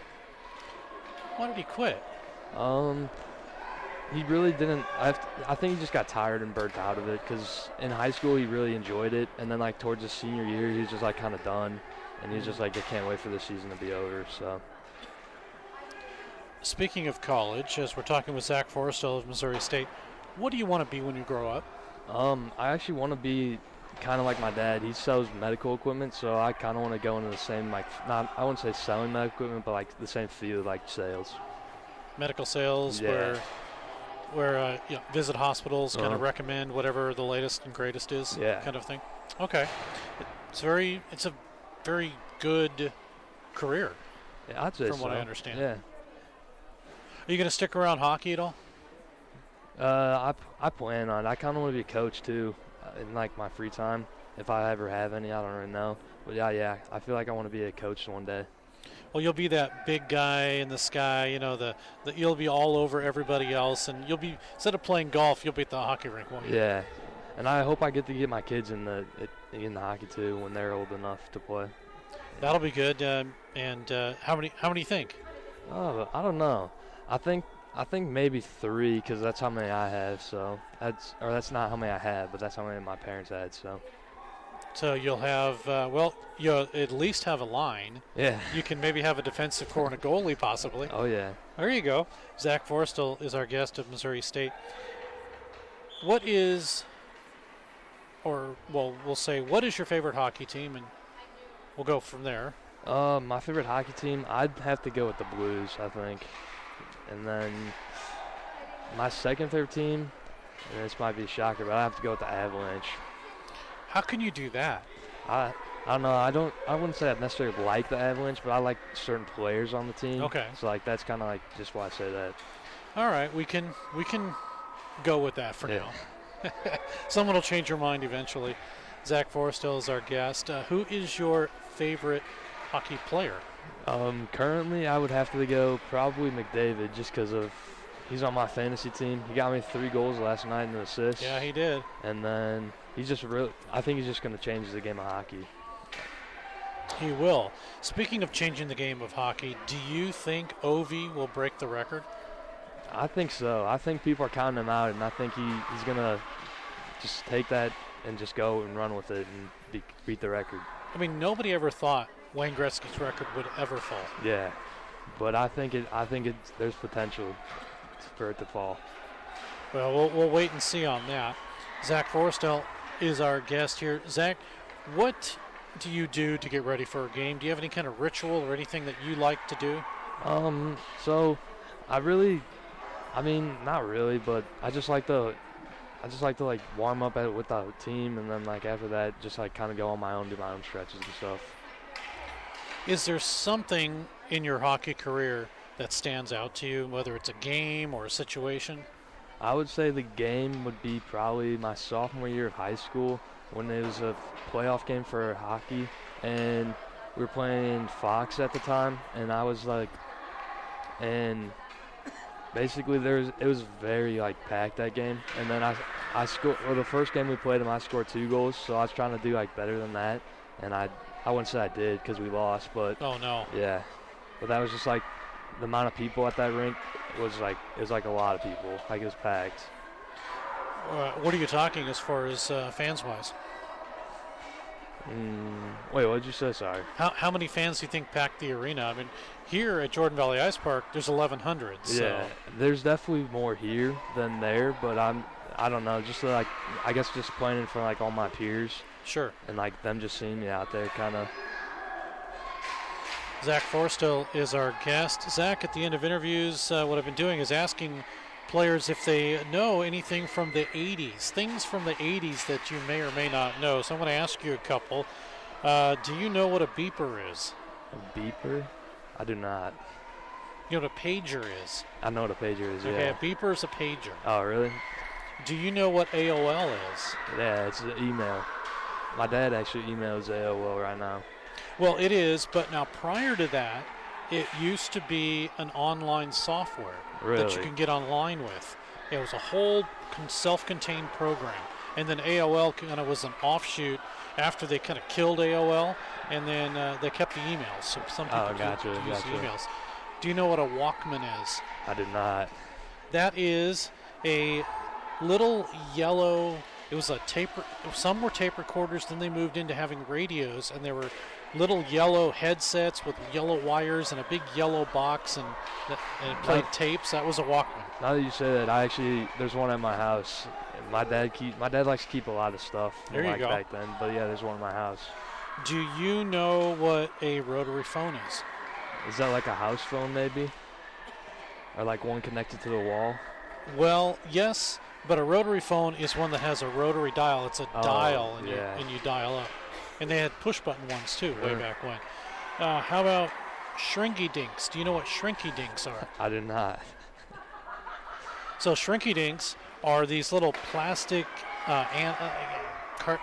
Why did he quit? He really didn't. I think he just got tired and burnt out of it, because in high school he really enjoyed it, and then towards his senior year he was just kind of done, and he was just I can't wait for the season to be over. So. Speaking of college, as we're talking with Zach Forrestal of Missouri State, what do you want to be when you grow up? I actually want to be kind of like my dad. He sells medical equipment, so I kind of want to go into the same I wouldn't say selling medical equipment, but the same field, sales. Medical sales, yeah. Where visit hospitals, kind of recommend whatever the latest and greatest is, kind of thing. Okay, it's a very good career. Yeah, I'd say from what I understand. Yeah. Are you going to stick around hockey at all? I plan on it. I kind of want to be a coach too, in like my free time, if I ever have any. I don't really know, but yeah, I feel like I want to be a coach one day. Well, you'll be that big guy in the sky. You know, the you'll be all over everybody else, and you'll be, instead of playing golf, you'll be at the hockey rink, won't you? Yeah, and I hope I get to get my kids in the hockey too when they're old enough to play. That'll be good. And how many do you think? Oh, I don't know. I think maybe 3, because that's how many I have. So that's not how many I have, but that's how many my parents had. So you'll have you'll at least have a line. Yeah. You can maybe have a defensive core and a goalie possibly. Oh yeah. There you go. Zach Forrestal is our guest of Missouri State. What is your favorite hockey team, and we'll go from there. My favorite hockey team, I'd have to go with the Blues, I think. And then my second favorite team, and this might be a shocker, but I have to go with the Avalanche. How can you do that? I don't know. I wouldn't say I necessarily like the Avalanche, but I like certain players on the team. Okay. So like that's kind of like just why I say that. All right, we can go with that for now. Someone will change your mind eventually. Zach Forrestal is our guest. Who is your favorite hockey player? Currently, I would have to go probably McDavid, just because he's on my fantasy team. He got me 3 goals last night and an assist. Yeah, he did. And then I think he's just going to change the game of hockey. He will. Speaking of changing the game of hockey, do you think Ovi will break the record? I think so. I think people are counting him out, and I think he's going to just take that and just go and run with it and beat the record. I mean, nobody ever thought Wayne Gretzky's record would ever fall. Yeah, but I think there's potential for it to fall. Well, we'll wait and see on that. Zach Forrestal is our guest here. Zach, what do you do to get ready for a game? Do you have any kind of ritual or anything that you like to do? So not really, but I just like to like warm up with the team, and then like after that just like kind of go on my own, do my own stretches and stuff. Is there something in your hockey career that stands out to you, whether it's a game or a situation? I would say the game would be probably my sophomore year of high school, when it was a playoff game for hockey, and we were playing Fox at the time, and I was like, and basically it was very like packed that game, and then I scored, or the first game we played them, I scored 2 goals, so I was trying to do like better than that, and I wouldn't say I did because we lost, but oh no, yeah, but that was just like the amount of people at that rink was like a lot of people, like it was packed. What are you talking as far as fans wise? Wait, what did you say? Sorry. How many fans do you think packed the arena? I mean, here at Jordan Valley Ice Park, there's 1,100. So. Yeah, there's definitely more here than there, but I don't know, just like I guess just playing in front of like all my peers. Sure. And like them just seeing me out there, kind of. Zach Forrestal is our guest. Zach, at the end of interviews, what I've been doing is asking players if they know anything from the 80s, things from the 80s that you may or may not know. So I'm going to ask you a couple. Do you know what a beeper is? A beeper? I do not. You know what a pager is? I know what a pager is, okay, yeah. A beeper is a pager. Oh, really? Do you know what AOL is? Yeah, it's an email. My dad actually emails AOL right now. Well, it is, but now prior to that, it used to be an online software that you can get online with. It was a whole self-contained program. And then AOL kind of was an offshoot after they kind of killed AOL, and then they kept the emails. So some people could use the emails. Do you know what a Walkman is? I do not. That is a little yellow, it was a tape, some were tape recorders, then they moved into having radios, and there were little yellow headsets with yellow wires and a big yellow box, and it played tapes. That was a Walkman. Now that you say that, there's one at my house. My dad likes to keep a lot of stuff there you go. Back then, but yeah, there's one in my house. Do you know what a rotary phone is? Is that like a house phone maybe? Or like one connected to the wall? Well, yes, but a rotary phone is one that has a rotary dial. It's a dial, and you dial up. And they had push-button ones, too, way back when. How about shrinky dinks. Do you know what shrinky dinks are? I did not. So shrinky dinks are these little plastic cartoon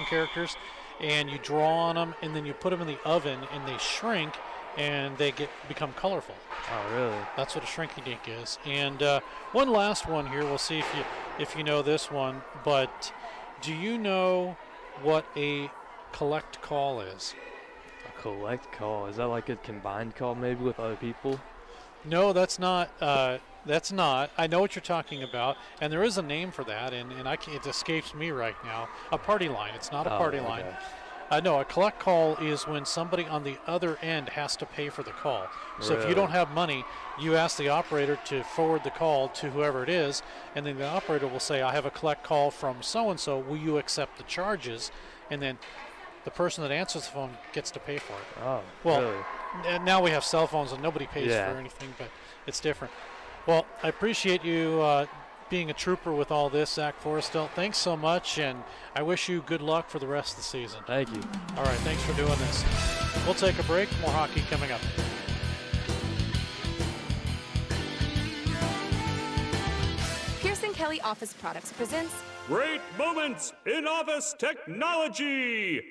characters, and you draw on them, and then you put them in the oven, and they shrink, and they become colorful. Oh, really? That's what a shrinky dink is. And one last one here. We'll see if you know this one. But do you know what a collect call is? A collect call? Is that like a combined call maybe with other people? No, that's not. That's not. I know what you're talking about, and there is a name for that, and it escapes me right now. A party line. It's not a party line. No, a collect call is when somebody on the other end has to pay for the call. So if you don't have money, you ask the operator to forward the call to whoever it is, and then the operator will say, I have a collect call from so-and-so. Will you accept the charges? And then the person that answers the phone gets to pay for it. Oh, well, really? Now we have cell phones and nobody pays for anything, but it's different. Well, I appreciate you being a trooper with all this, Zach Forrestel. Thanks so much, and I wish you good luck for the rest of the season. Thank you. All right, thanks for doing this. We'll take a break. More hockey coming up. Pearson Kelly Office Products presents Great Moments in Office Technology.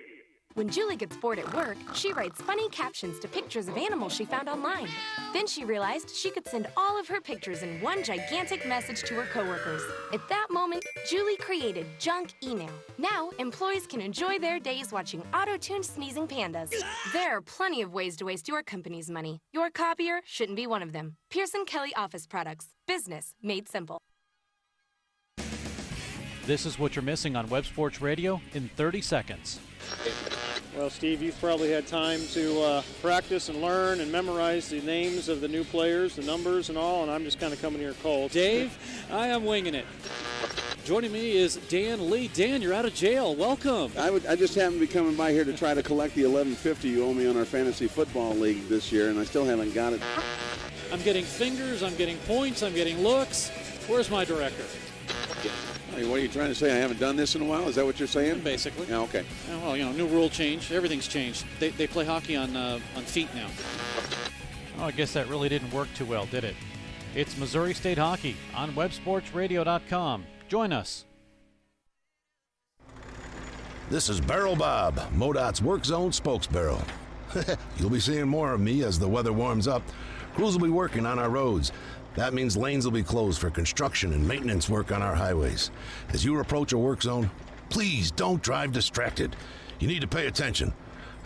When Julie gets bored at work, she writes funny captions to pictures of animals she found online. Then she realized she could send all of her pictures in one gigantic message to her coworkers. At that moment, Julie created Junk Email. Now, employees can enjoy their days watching auto-tuned sneezing pandas. There are plenty of ways to waste your company's money. Your copier shouldn't be one of them. Pearson Kelly Office Products. Business made simple. This is what you're missing on Web Sports Radio in 30 seconds. Well, Steve, you've probably had time to practice and learn and memorize the names of the new players, the numbers and all, and I'm just kind of coming here cold. Dave, I am winging it. Joining me is Dan Lee. Dan, you're out of jail. Welcome. I just happened to be coming by here to try to collect the $11.50 you owe me on our fantasy football league this year, and I still haven't got it. I'm getting fingers, I'm getting points, I'm getting looks. Where's my director? Hey, what are you trying to say? I haven't done this in a while? Is that what you're saying? Basically. Yeah, okay. Well, new rule change. Everything's changed. They play hockey on feet now. Oh, I guess that really didn't work too well, did it? It's Missouri State Hockey on websportsradio.com. Join us. This is Barrel Bob, MoDOT's Work Zone spokesbarrel. You'll be seeing more of me as the weather warms up. Crews will be working on our roads. That means lanes will be closed for construction and maintenance work on our highways. As you approach a work zone, please don't drive distracted. You need to pay attention.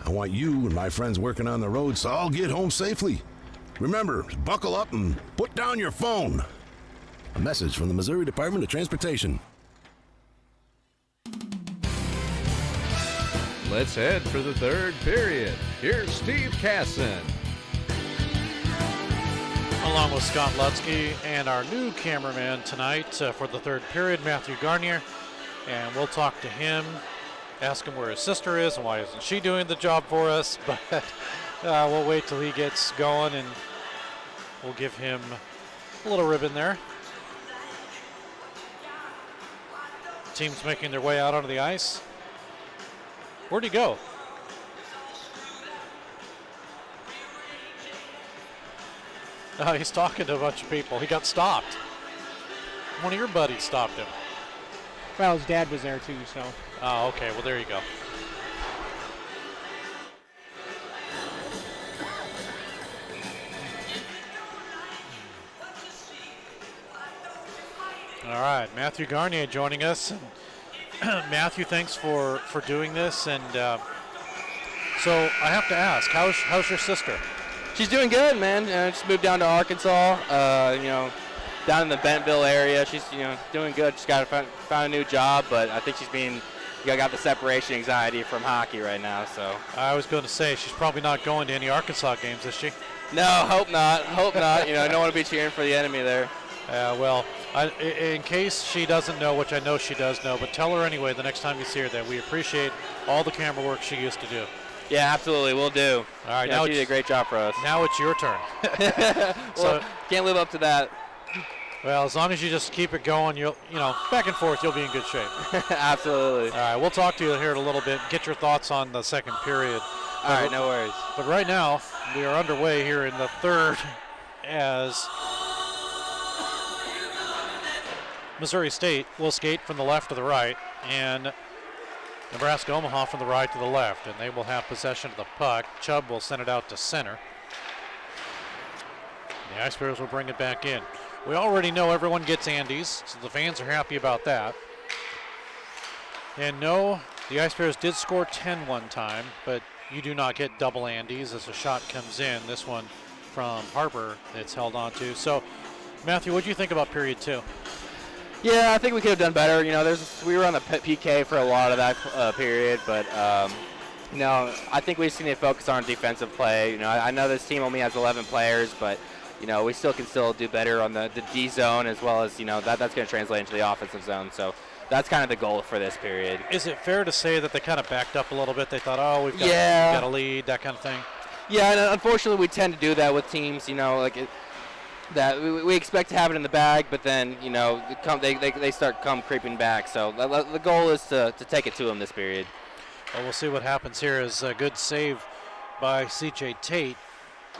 I want you and my friends working on the roads to all get home safely. Remember, buckle up and put down your phone. A message from the Missouri Department of Transportation. Let's head for the third period. Here's Steve Casson. Along with Scott Lutsky and our new cameraman tonight for the third period, Matthew Garnier. And we'll talk to him, ask him where his sister is and why isn't she doing the job for us. But we'll wait till he gets going and we'll give him a little ribbon there. Teams making their way out onto the ice. Where'd he go? He's talking to a bunch of people. He got stopped. One of your buddies stopped him. Well, his dad was there too, so. Oh, okay. Well, there you go. All right, Matthew Garnier joining us. Matthew, thanks for doing this. And so I have to ask, how's your sister? She's doing good, man. Just moved down to Arkansas, down in the Bentonville area. She's, doing good. She's found a new job, but I think she's got the separation anxiety from hockey right now. So I was going to say she's probably not going to any Arkansas games, is she? No, hope not. Hope not. I don't want to be cheering for the enemy there. Well, in case she doesn't know, which I know she does know, but tell her anyway the next time you see her that we appreciate all the camera work she used to do. Yeah, absolutely, we'll do. All right, now she did a great job for us. Now it's your turn. Well, can't live up to that. Well, as long as you just keep it going, you'll back and forth, you'll be in good shape. Absolutely. All right, we'll talk to you here in a little bit. Get your thoughts on the second period. All right, no worries. But right now, we are underway here in the third as Missouri State will skate from the left to the right, and Nebraska Omaha from the right to the left, and they will have possession of the puck. Chubb will send it out to center. The Ice Bears will bring it back in. We already know everyone gets Andes, so the fans are happy about that. And no, the Ice Bears did score 10 one time, but you do not get double Andes as a shot comes in. This one from Harper that's held on to. So, Matthew, what do you think about period 2? Yeah, I think we could have done better. You know, we were on the PK for a lot of that period, but you know, I think we just need to focus on defensive play. You know, I know this team only has 11 players, but you know, we still can do better on the D zone, as well as, you know, that's going to translate into the offensive zone. So that's kind of the goal for this period. Is it fair to say that they kind of backed up a little bit? They thought, oh, we've got a lead, that kind of thing? Yeah, and unfortunately we tend to do that with teams, you know, like that we expect to have it in the bag, but then, you know, they start creeping back. So the goal is to take it to them this period. Well, we'll see what happens here. Is a good save by C.J. Tate,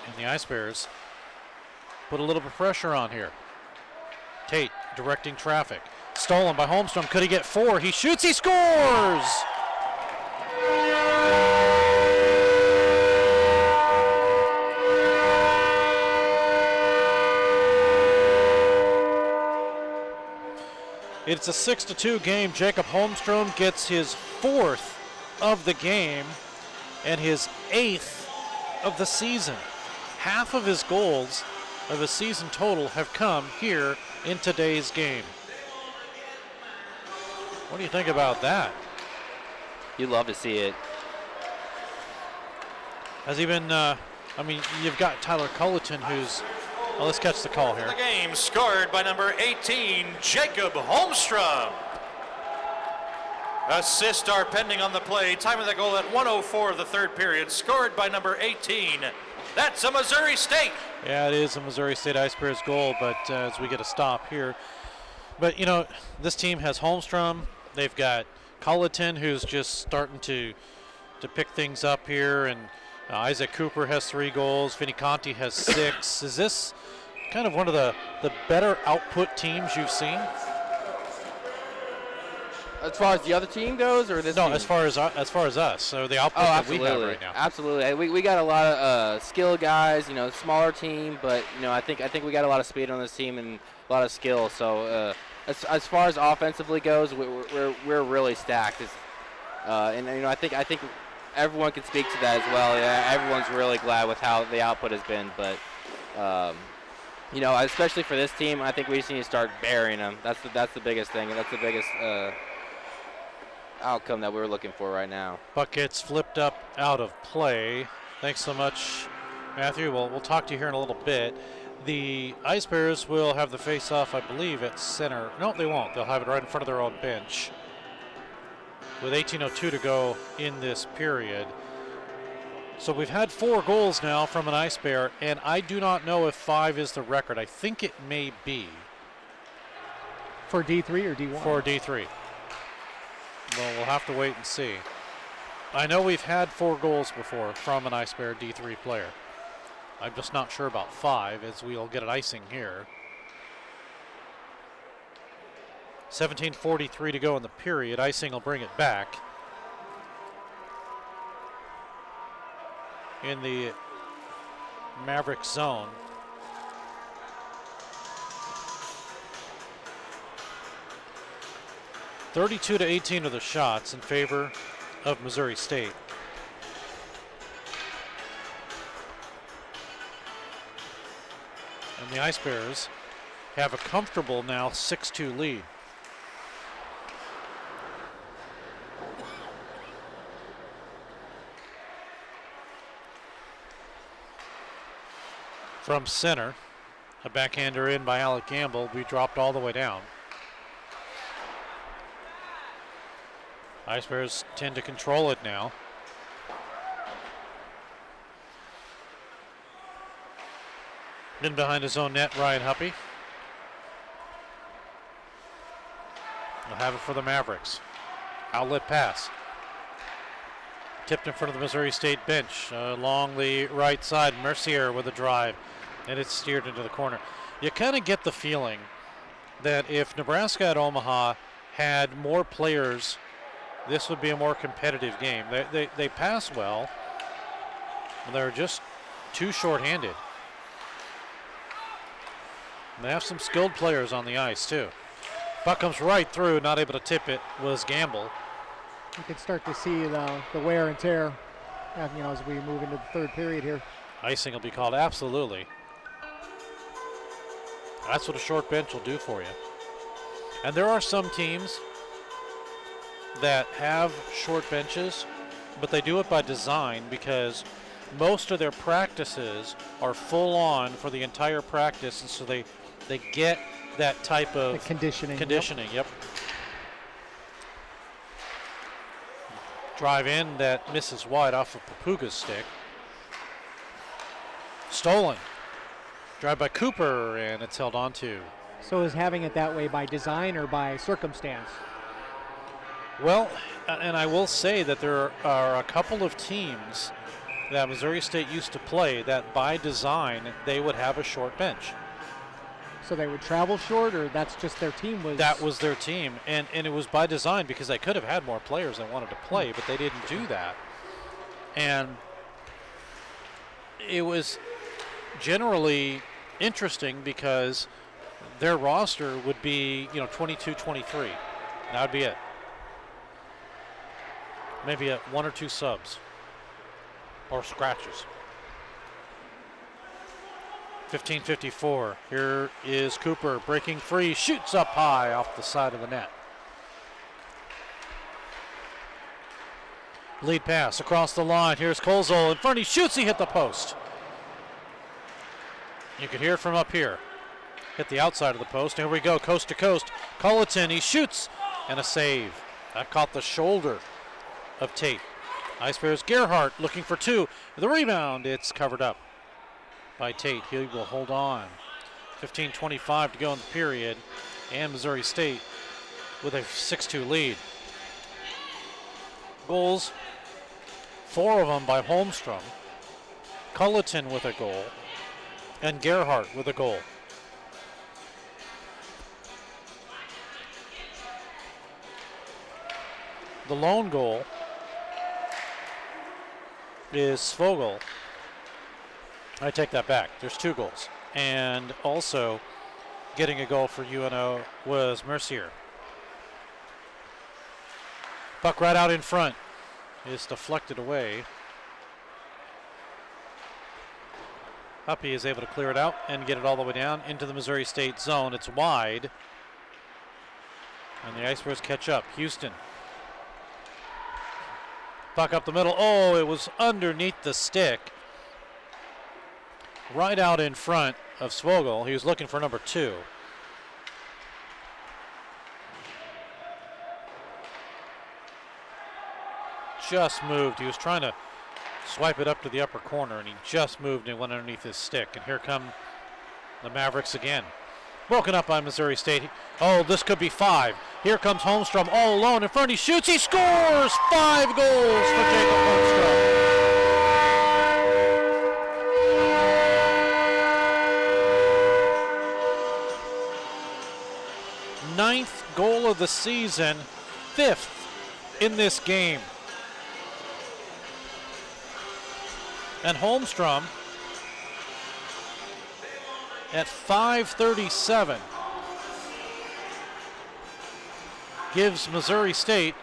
and the Ice Bears put a little bit of pressure on here. Tate directing traffic. Stolen by Holmstrom. Could he get 4? He shoots, he scores! It's a 6-2 game. Jacob Holmstrom gets his 4th of the game and his 8th of the season. Half of his goals of his season total have come here in today's game. What do you think about that? You'd love to see it. Has he been, I mean, you've got Tyler Culleton, who's, well, let's catch the call here. The game scored by number 18, Jacob Holmstrom. Assists are pending on the play. Time of the goal at 1:04 of the third period. Scored by number 18. That's a Missouri State. Yeah, it is a Missouri State Ice Bears goal, but as we get a stop here. But, you know, this team has Holmstrom. They've got Culleton, who's just starting to pick things up here, and Isaac Cooper has 3 goals. Vinny Conti has 6. Is this kind of one of the better output teams you've seen? As far as the other team goes, or this? No, team? as far as us. So the output that we have right now. Absolutely, we got a lot of skill guys. You know, smaller team, but you know, I think we got a lot of speed on this team and a lot of skill. So as far as offensively goes, we're really stacked. And you know, I think everyone can speak to that as well. Yeah, everyone's really glad with how the output has been, but. You know, especially for this team, I think we just need to start burying them. That's the biggest thing, and that's the biggest outcome that we're looking for right now. Puck gets flipped up out of play. Thanks so much, Matthew. We'll talk to you here in a little bit. The Ice Bears will have the face-off, I believe, at center. No, they won't. They'll have it right in front of their own bench with 18:02 to go in this period. So we've had 4 goals now from an Ice Bear, and I do not know if 5 is the record. I think it may be. For D3 or D1? For D3. Well, we'll have to wait and see. I know we've had 4 goals before from an Ice Bear D3 player. I'm just not sure about 5, as we'll get an icing here. 17:43 to go in the period. Icing will bring it back. In the Maveicks zone. (32-18) are the shots in favor of Missouri State. And the Ice Bears have a comfortable now 6-2 lead. From center, a backhander in by Alec Gamble. We dropped all the way down. Ice Bears tend to control it now. In behind his own net, Ryan Huppy. He'll have it for the Mavericks. Outlet pass. Tipped in front of the Missouri State bench along the right side. Mercier with a drive, and it's steered into the corner. You kind of get the feeling that if Nebraska at Omaha had more players, this would be a more competitive game. They pass well. They're just too short-handed. They have some skilled players on the ice, too. Puck comes right through, not able to tip it, was Gamble. You can start to see the wear and tear, as we move into the third period here. Icing will be called, absolutely. That's what a short bench will do for you. And there are some teams that have short benches, but they do it by design because most of their practices are full on for the entire practice, and so they get that type of the conditioning. Yep. Drive in that misses wide off of Papuga's stick. Stolen. Drive by Cooper, and it's held on to. So is having it that way by design or by circumstance? Well, and I will say that there are a couple of teams that Missouri State used to play that by design they would have a short bench. So they would travel short, or that's just their team was? That was their team, and it was by design because they could have had more players that wanted to play, but they didn't do that. And it was generally interesting because their roster would be, 22-23. That would be it. Maybe one or two subs or scratches. 15:54. Here is Cooper breaking free, shoots up high off the side of the net. Lead pass across the line. Here's Colzol in front. He shoots. He hit the post. You could hear it from up here. Hit the outside of the post. Here we go, coast to coast. Culleton, he shoots, and a save. That caught the shoulder of Tate. Ice Bears Gerhardt looking for two. The rebound, it's covered up by Tate. He will hold on. 15:25 to go in the period, and Missouri State with a 6-2 lead. Goals, 4 of them by Holmstrom. Culleton with a goal, and Gerhardt with a goal. The lone goal is Svogel. I take that back. There's 2 goals. And also getting a goal for UNO was Mercier. Puck right out in front is deflected away. Huppy is able to clear it out and get it all the way down into the Missouri State zone. It's wide. And the Ice Bears catch up. Houston. Puck up the middle. Oh, it was underneath the stick. Right out in front of Svogel. He was looking for number 2. Just moved. He was trying to swipe it up to the upper corner, and he just moved and went underneath his stick. And here come the Mavericks again. Broken up by Missouri State. Oh, this could be 5. Here comes Holmstrom all alone in front. He shoots. He scores! 5 goals for Jacob Holmstrom. Ninth goal of the season, 5th in this game. And Holmstrom at 5:37 gives Missouri State,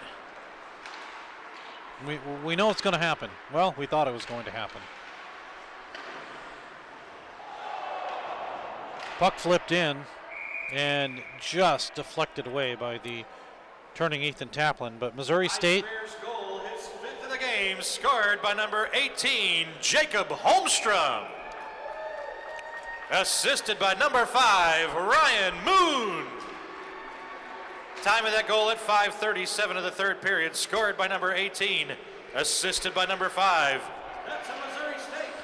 we know it's going to happen. Well, we thought it was going to happen. Puck flipped in and just deflected away by the turning Ethan Taplin, but Missouri State Goal, his 5th of the game, scored by number 18, Jacob Holmstrom. Assisted by number 5, Ryan Moon. Time of that goal at 5:37 of the third period, scored by number 18, assisted by number 5. That's a Missouri State.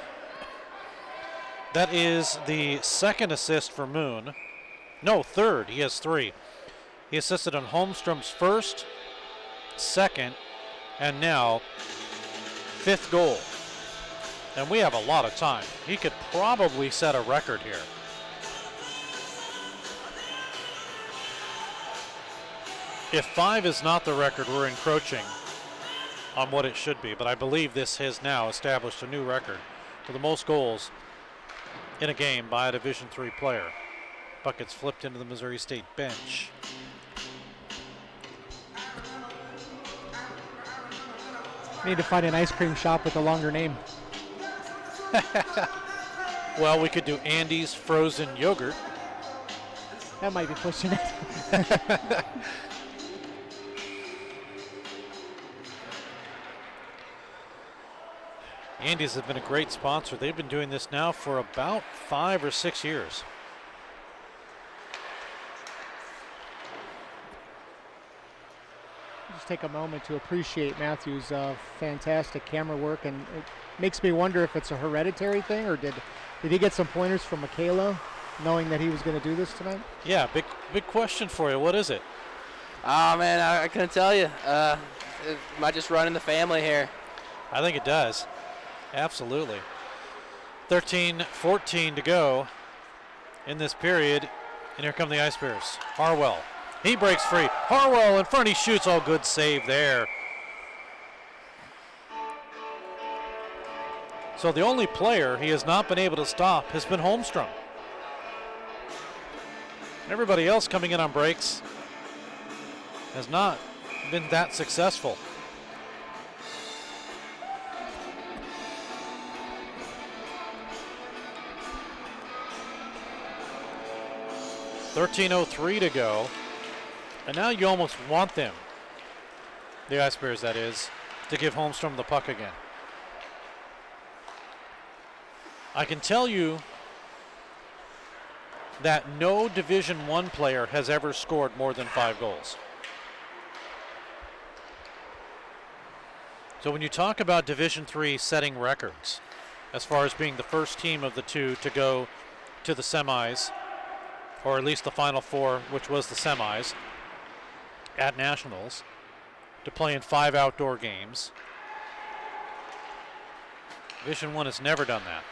That is the 2nd assist for Moon. No, 3rd. He has 3. He assisted on Holmstrom's 1st, 2nd, and now 5th goal. And we have a lot of time. He could probably set a record here. If 5 is not the record, we're encroaching on what it should be. But I believe this has now established a new record for the most goals in a game by a Division III player. Puck gets flipped into the Missouri State bench. Need to find an ice cream shop with a longer name. Well, we could do Andy's Frozen Yogurt. That might be pushing it. Andy's have been a great sponsor. They've been doing this now for about 5 or 6 years. Just take a moment to appreciate Matthew's fantastic camera work, and it makes me wonder if it's a hereditary thing, or did he get some pointers from Michaela, knowing that he was going to do this tonight? Yeah, big question for you. What is it? Oh man, I couldn't tell you. It might just run in the family here. I think it does. Absolutely. 13-14 to go in this period, and here come the Ice Bears. Harwell. He breaks free. Harwell in front. He shoots. Oh, good save there. So the only player he has not been able to stop has been Holmstrom. Everybody else coming in on breaks has not been that successful. .13:03 to go. And now you almost want them, the Ice Bears that is, to give Holmstrom the puck again. I can tell you that no Division I player has ever scored more than 5 goals. So when you talk about Division III setting records, as far as being the first team of the two to go to the semis, or at least the Final Four, which was the semis, at Nationals, to play in 5 outdoor games. Division I has never done that.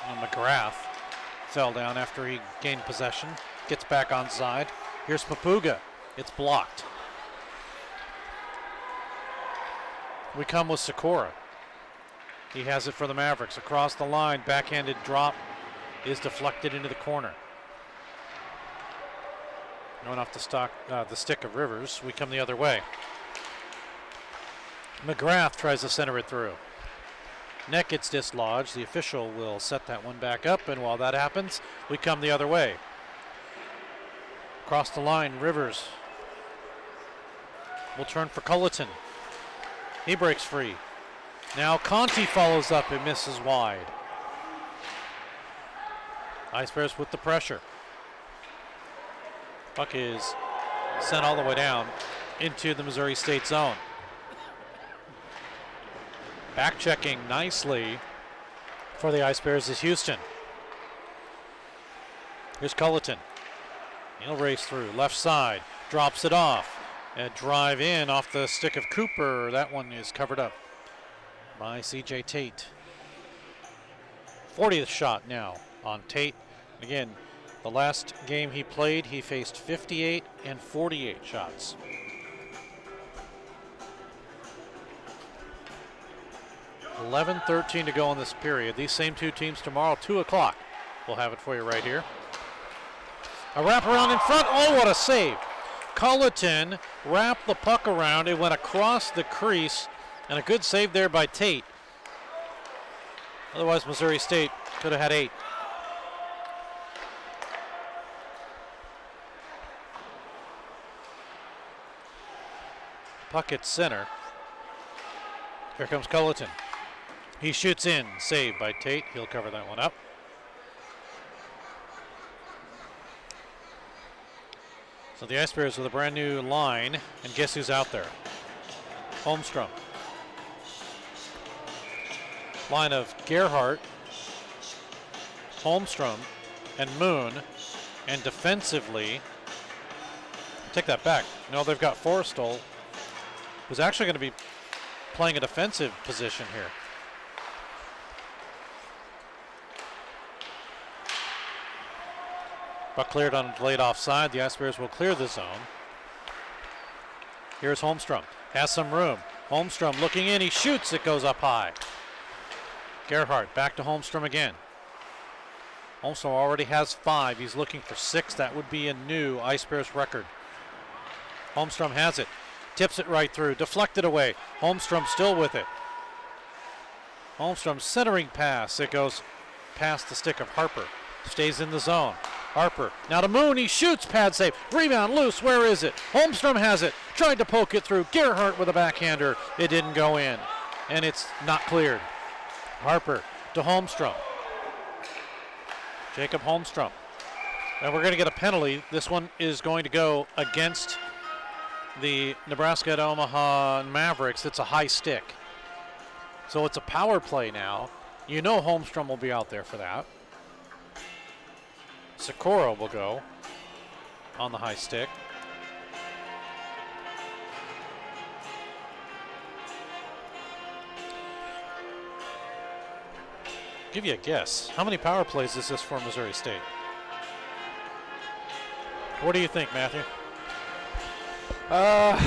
And McGrath fell down after he gained possession. Gets back on side. Here's Papuga. It's blocked. We come with Sikora. He has it for the Mavericks. Across the line, backhanded drop is deflected into the corner. Going off the stick of Rivers. We come the other way. McGrath tries to center it through. Net gets dislodged. The official will set that one back up, and while that happens, we come the other way. Across the line, Rivers will turn for Culleton. He breaks free. Now Conti follows up and misses wide. Ice Bears with the pressure. Puck is sent all the way down into the Missouri State zone. Back checking nicely for the Ice Bears is Houston. Here's Culleton. He'll race through left side, drops it off, and drive in off the stick of Cooper. That one is covered up by C.J. Tate. 40th shot now on Tate. Again, the last game he played, he faced 58 and 48 shots. .13 to go in this period. These same two teams tomorrow, 2 o'clock. We'll have it for you right here. A wraparound in front. Oh, what a save. Culleton wrapped the puck around. It went across the crease, and a good save there by Tate. Otherwise, Missouri State could have had 8. Puck at center. Here comes Culleton. He shoots in, saved by Tate. He'll cover that one up. So the Ice Bears with a brand new line, and guess who's out there? Holmstrom. Line of Gerhardt, Holmstrom, and Moon, and defensively, take that back. No, they've got Forrestal, who's actually going to be playing a defensive position here. Buck cleared on a late offside. The Ice Bears will clear the zone. Here's Holmstrom. Has some room. Holmstrom looking in. He shoots. It goes up high. Gerhardt back to Holmstrom again. Holmstrom already has 5. He's looking for 6. That would be a new Ice Bears record. Holmstrom has it. Tips it right through. Deflected away. Holmstrom still with it. Holmstrom centering pass. It goes past the stick of Harper. Stays in the zone. Harper now to Moon. He shoots. Pad save. Rebound loose. Where is it? Holmstrom has it. Tried to poke it through. Gerhardt with a backhander. It didn't go in. And it's not cleared. Harper to Holmstrom. Jacob Holmstrom. And we're going to get a penalty. This one is going to go against the Nebraska at Omaha Mavericks. It's a high stick. So it's a power play now. You know Holmstrom will be out there for that. Sikora will go on the high stick. Give you a guess. How many power plays is this for Missouri State? What do you think, Matthew? I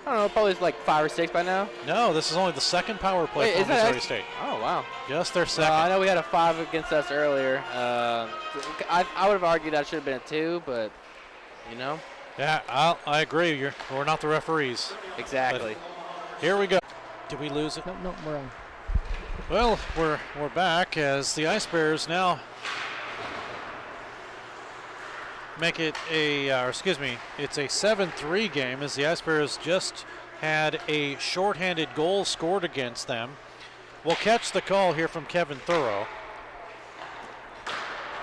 don't know, probably like 5 or 6 by now. No, this is only the second power play for Missouri State. Oh, wow. Just their second. I know we had a 5 against us earlier. I would have argued that should have been a 2, but, you know. Yeah, I agree. We're not the referees. Exactly. But here we go. Did we lose it? No, we're on. Well, we're back as the Ice Bears now make it it's a 7-3 game as the Ice Bears just had a shorthanded goal scored against them. We'll catch the call here from Kevin Thorough.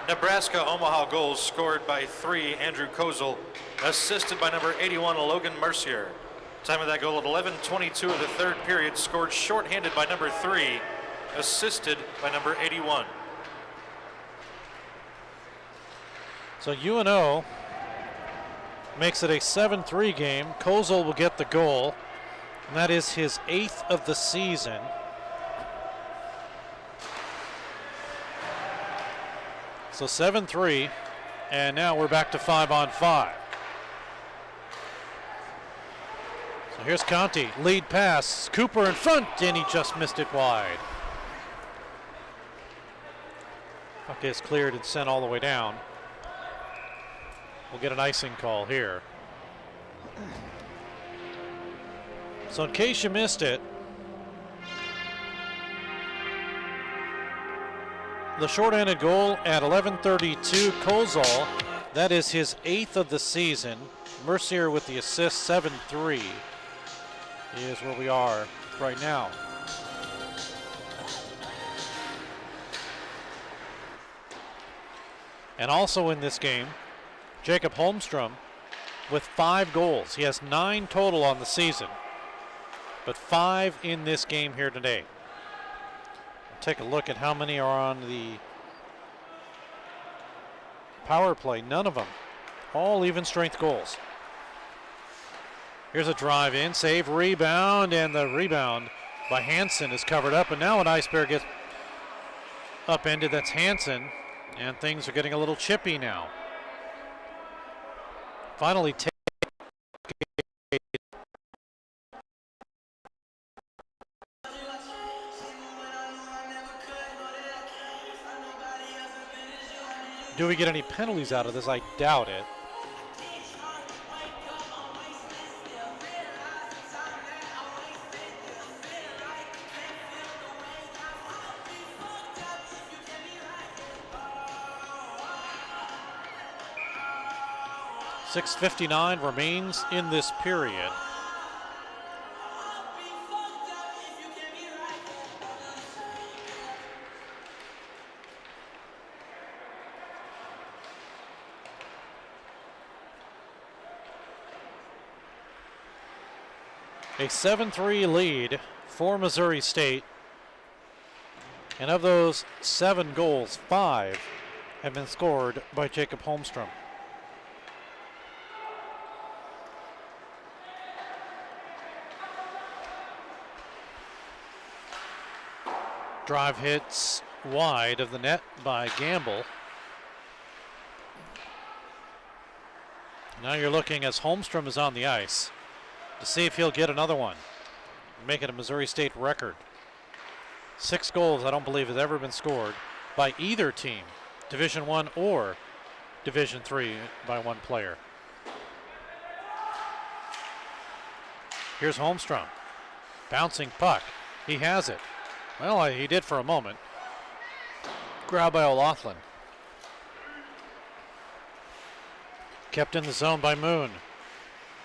Nebraska Omaha goals scored by 3, Andrew Kozel, assisted by number 81, Logan Mercier. Time of that goal at 11:22 of the third period, scored shorthanded by number 3, assisted by number 81. So UNO makes it a 7-3 game. Kozel will get the goal, and that is his 8th of the season. So 7-3, and now we're back to 5-on-5. So here's Conti, lead pass, Cooper in front, and he just missed it wide. Puck is cleared and sent all the way down. We'll get an icing call here. So in case you missed it, the short-handed goal at 11:32, Kozel, that is his 8th of the season. Mercier with the assist, 7-3 is where we are right now. And also in this game, Jacob Holmstrom with 5 goals. He has 9 total on the season, but 5 in this game here today. Take a look at how many are on the power play. None of them. All even strength goals. Here's a drive in, save, rebound, and the rebound by Hansen is covered up. And now an Ice Bear gets upended. That's Hansen. And things are getting a little chippy now. Finally, do we get any penalties out of this? I doubt it. .6:59 remains in this period. A 7-3 lead for Missouri State. And of those 7 goals, 5 have been scored by Jacob Holmstrom. Drive hits wide of the net by Gamble. Now you're looking as Holmstrom is on the ice to see if he'll get another one, make it a Missouri State record. 6 goals I don't believe has ever been scored by either team, Division I or Division III, by one player. Here's Holmstrom, bouncing puck. He has it. Well, he did for a moment. Grabbed by O'Loughlin. Kept in the zone by Moon.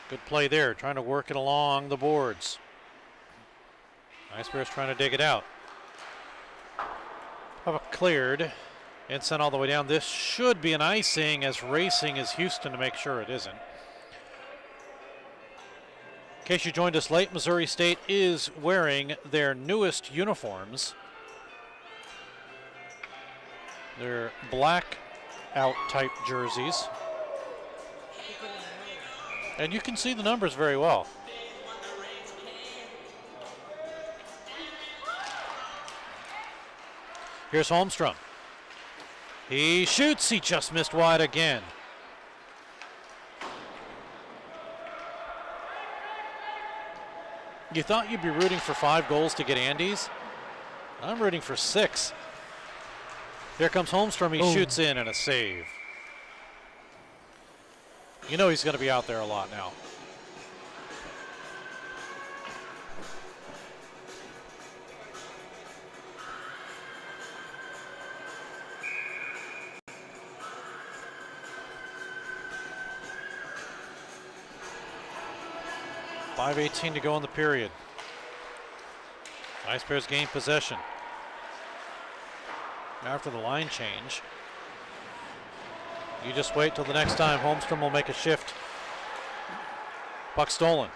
Good play there, trying to work it along the boards. Ice Bears trying to dig it out. Puck cleared and sent all the way down. This should be an icing, as racing is Houston to make sure it isn't. In case you joined us late, Missouri State is wearing their newest uniforms. Their black out type jerseys. And you can see the numbers very well. Here's Holmstrom. He shoots, he just missed wide again. You thought you'd be rooting for 5 goals to get Andes? I'm rooting for 6. Here comes Holmstrom, he shoots in and a save. You know he's going to be out there a lot now. .5:18 to go in the period. Ice Bears gain possession. After the line change, you just wait till the next time Holmstrom will make a shift. Puck stolen.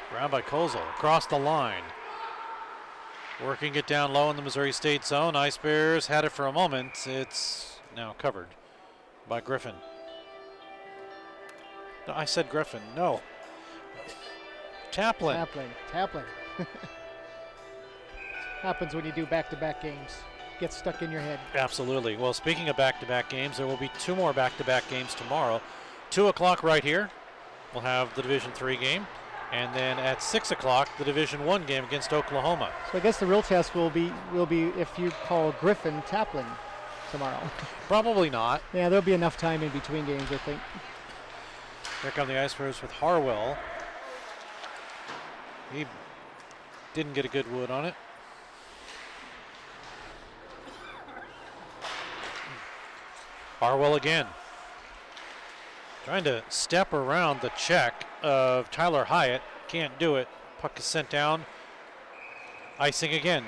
Ground by Kozel, across the line. Working it down low in the Missouri State zone. Ice Bears had it for a moment. It's now covered by Griffin. No, I said Griffin, no. Taplin. Taplin. Happens when you do back-to-back games. Gets stuck in your head. Absolutely. Well, speaking of back-to-back games, there will be 2 more back-to-back games tomorrow. 2 o'clock right here, we'll have the Division III game. And then at 6 o'clock, the Division I game against Oklahoma. So I guess the real test will be if you call Griffin Taplin tomorrow. Probably not. Yeah, there'll be enough time in between games, I think. Here come the Ice Bears with Harwell. He didn't get a good wood on it. Harwell again. Trying to step around the check of Tyler Hyatt. Can't do it. Puck is sent down. Icing again.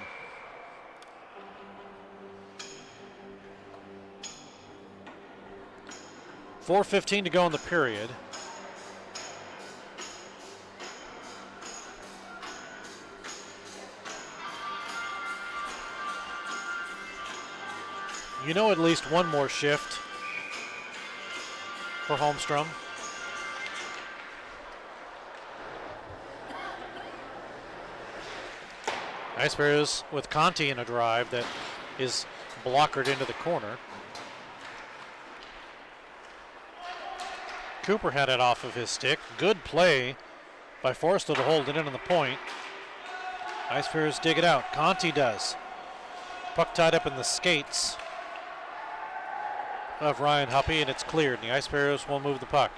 .4:15 to go in the period. You know at least one more shift for Holmstrom. Ice Bears with Conti in a drive that is blockered into the corner. Cooper had it off of his stick. Good play by Forster to hold it in on the point. Ice Bears dig it out. Conti does. Puck tied up in the skates of Ryan Huppy, and it's cleared. And the Ice Bears will move the puck.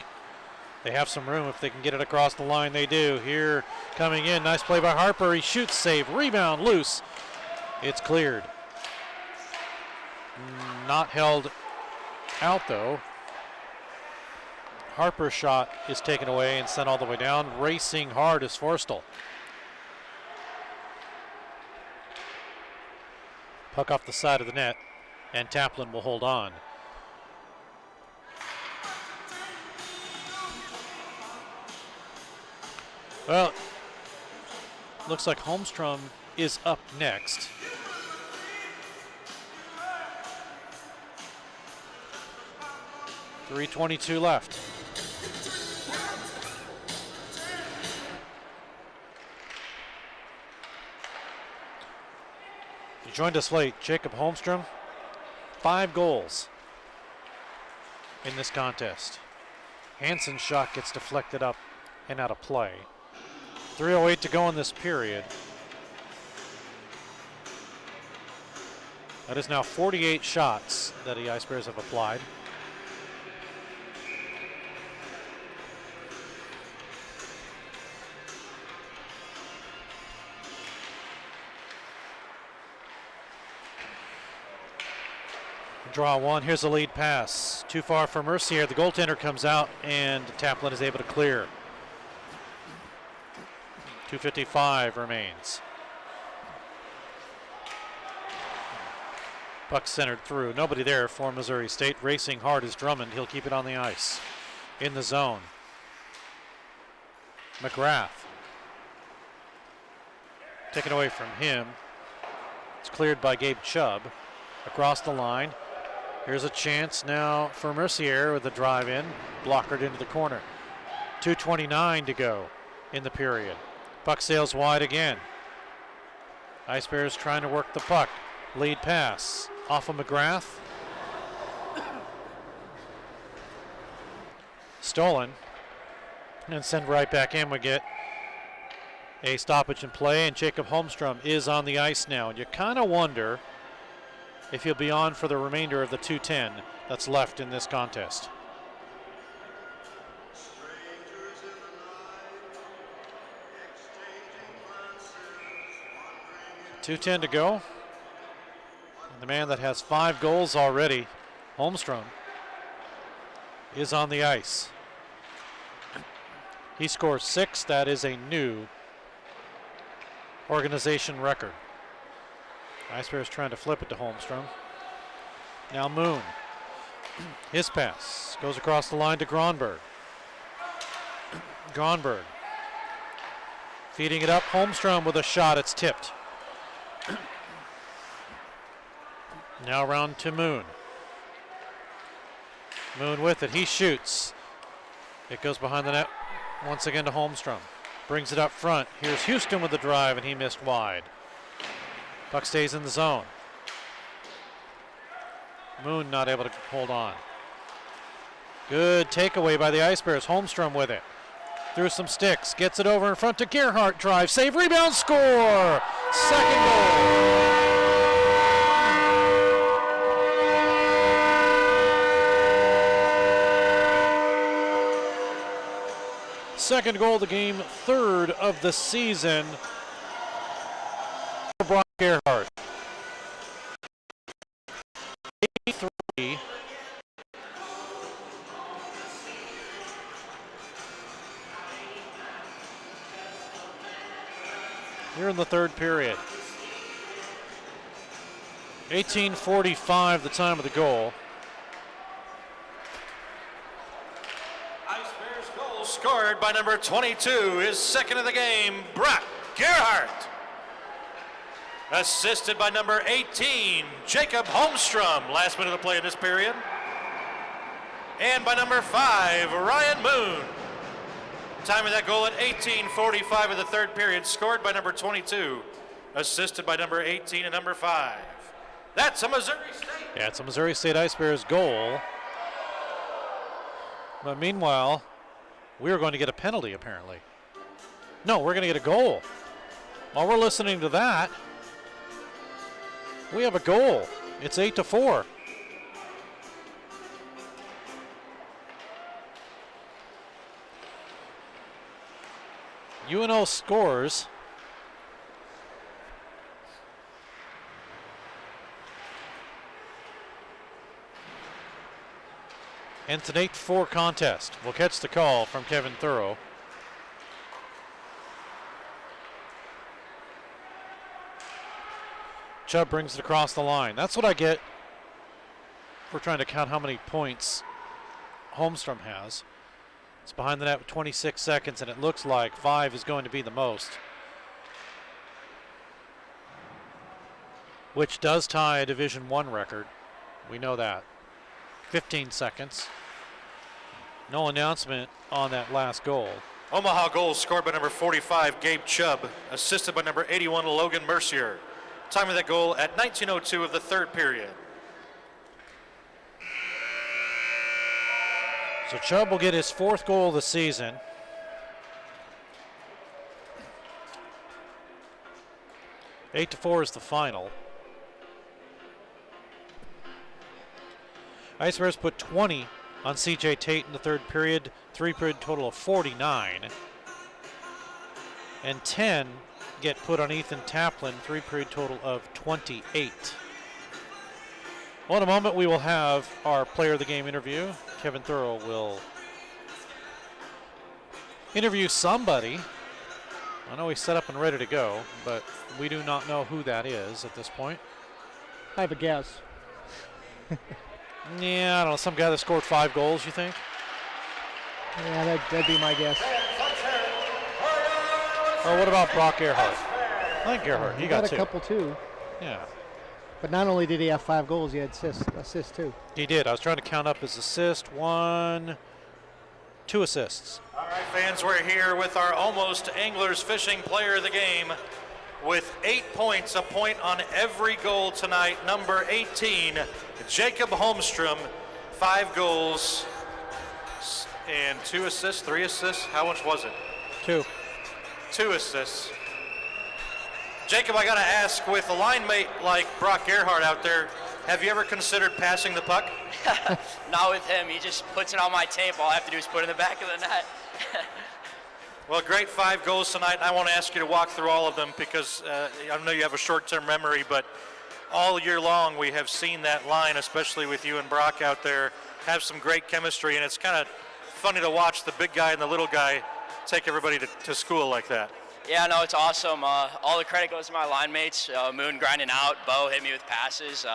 They have some room if they can get it across the line. They do. Here coming in, nice play by Harper. He shoots, save, rebound, loose. It's cleared. Not held out though. Harper's shot is taken away and sent all the way down. Racing hard is Forstel. Puck off the side of the net, and Taplin will hold on. Well, looks like Holmstrom is up next. .322 left. joined us late, Jacob Holmstrom, 5 goals in this contest. Hansen's shot gets deflected up and out of play. 3:08 to go in this period. That is now 48 shots that the Ice Bears have applied. Draw one. Here's the lead pass. Too far for Mercier. The goaltender comes out and Taplin is able to clear. 2:55 remains. Puck centered through. Nobody there for Missouri State. Racing hard is Drummond. He'll keep it on the ice. In the zone. McGrath. Taken away from him. It's cleared by Gabe Chubb. Across the line. Here's a chance now for Mercier with a drive in. Blockered into the corner. 2:29 to go in the period. Puck sails wide again. Ice Bears trying to work the puck. Lead pass off of McGrath. Stolen. And sent right back in. We get a stoppage in play, and Jacob Holmstrom is on the ice now. And you kind of wonder if he'll be on for the remainder of the 2:10 that's left in this contest. .210 to go. And the man that has 5 goals already, Holmstrom, is on the ice. He scores 6. That is a new organization record. Ice Bears trying to flip it to Holmstrom. Now Moon. His pass goes across the line to Gronberg. Gronberg feeding it up. Holmstrom with a shot. It's tipped. Now around to Moon. Moon with it. He shoots. It goes behind the net once again to Holmstrom. Brings it up front. Here's Houston with the drive, and he missed wide. Puck stays in the zone. Moon not able to hold on. Good takeaway by the Ice Bears. Holmstrom with it. Through some sticks. Gets it over in front to Gerhardt. Drive, save, rebound, score! Second goal. Second goal of the game, 3rd of the season for Brock Gerhardt. 83. Here in the 3rd period. 18:45 the time of the goal. Scored by number 22, his 2nd of the game, Brock Gerhardt. Assisted by number 18, Jacob Holmstrom, last minute of play in this period. And by number 5, Ryan Moon. Time of that goal at 18:45 of the 3rd period, scored by number 22, assisted by number 18 and number 5. That's a Missouri State. Yeah, it's a Missouri State Ice Bears goal. But meanwhile, we are going to get a penalty, apparently. No, we're going to get a goal. While we're listening to that, we have a goal. It's 8-4. UNO scores. And it's an 8-4 contest. We'll catch the call from Kevin Thorough. Chubb brings it across the line. That's what I get for trying to count how many points Holmstrom has. It's behind the net with 26 seconds, and it looks like 5 is going to be the most, which does tie a Division I record. We know that. 15 seconds. No announcement on that last goal. Omaha goal scored by number 45, Gabe Chubb, assisted by number 81, Logan Mercier. Time of that goal at 19:02 of the third period. So Chubb will get his 4th goal of the season. 8-4 is the final. Ice Bears put 20 on C.J. Tate in the third period, 3-period total of 49. And 10 get put on Ethan Taplin, 3-period total of 28. Well, in a moment we will have our player of the game interview. Kevin Thurl will interview somebody. I know he's set up and ready to go, but we do not know who that is at this point. I have a guess. Yeah, I don't know, some guy that scored 5 goals, you think? Yeah, that'd be my guess. Oh, what about Brock Gerhardt? I think Gerhardt, he got 2. A couple too. Yeah. But not only did he have 5 goals, he had assists too. He did. I was trying to count up his assists. 2 assists. All right, fans, we're here with our Almost Anglers Fishing Player of the Game with 8 points, a point on every goal tonight. Number 18, Jacob Holmstrom, 5 goals and 2 assists, 3 assists. How much was it? 2. 2 assists. Jacob, I got to ask, with a line mate like Brock Gerhardt out there, have you ever considered passing the puck? Not with him. He just puts it on my tape. All I have to do is put it in the back of the net. Well, great 5 goals tonight. I want to ask you to walk through all of them because I know you have a short-term memory, but all year long we have seen that line, especially with you and Brock out there, have some great chemistry, and it's kind of funny to watch the big guy and the little guy take everybody to school like that. Yeah, no, it's awesome. All the credit goes to my line mates. Moon grinding out, Bo hit me with passes.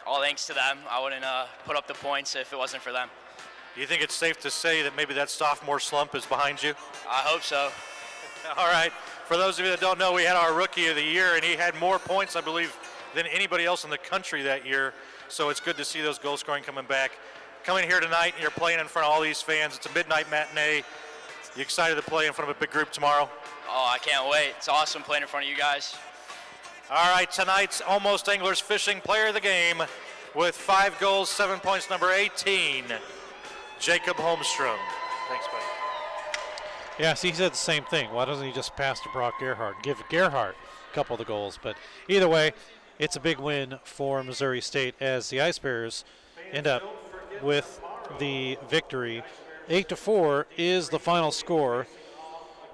All thanks to them. I wouldn't put up the points if it wasn't for them. Do you think it's safe to say that maybe that sophomore slump is behind you? I hope so. All right. For those of you that don't know, we had our Rookie of the Year, and he had more points, I believe, than anybody else in the country that year. So it's good to see those goal scoring coming back. Coming here tonight, and you're playing in front of all these fans. It's a midnight matinee. You excited to play in front of a big group tomorrow? Oh, I can't wait. It's awesome playing in front of you guys. All right, tonight's Almost Anglers Fishing Player of the Game with 5 goals, 7 points, number 18, Jacob Holmstrom. Thanks, buddy. Yeah, see, he said the same thing. Why doesn't he just pass to Brock Gerhardt? Give Gerhardt a couple of the goals. But either way, it's a big win for Missouri State as the Ice Bears end up with the victory. 8-4 is the final score.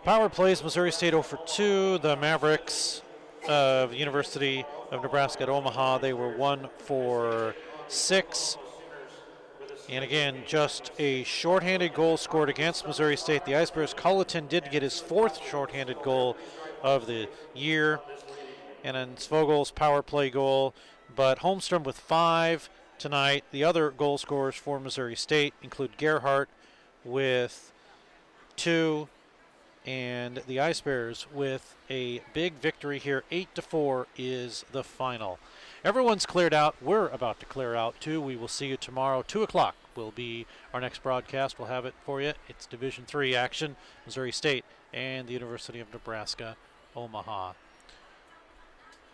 Power plays Missouri State 0-2. The Maveicks of the University of Nebraska at Omaha, they were 1-for-6. And again, just a shorthanded goal scored against Missouri State. The Ice Bears, Culleton did get his 4th shorthanded goal of the year. And then Svogel's power play goal. But Holmstrom with 5 tonight. The other goal scorers for Missouri State include Gerhardt with 2. And the Ice Bears with a big victory here. 8-4 is the final. Everyone's cleared out. We're about to clear out too. We will see you tomorrow. 2 o'clock will be our next broadcast. We'll have it for you. It's Division III action. Missouri State and the University of Nebraska, Omaha.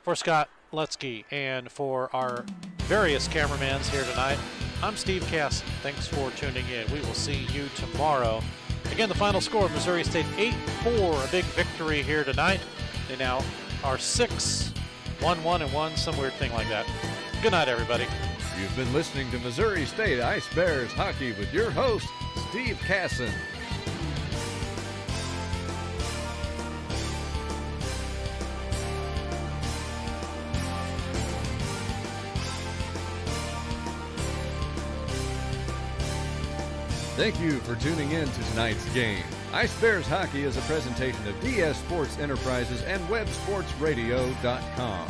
For Scott Lutzke and for our various cameramans here tonight, I'm Steve Casson. Thanks for tuning in. We will see you tomorrow. Again, the final score, Missouri State 8-4, a big victory here tonight. They now are 6-1-1-1, some weird thing like that. Good night, everybody. You've been listening to Missouri State Ice Bears Hockey with your host, Steve Casson. Thank you for tuning in to tonight's game. Ice Bears Hockey is a presentation of DS Sports Enterprises and WebSportsRadio.com.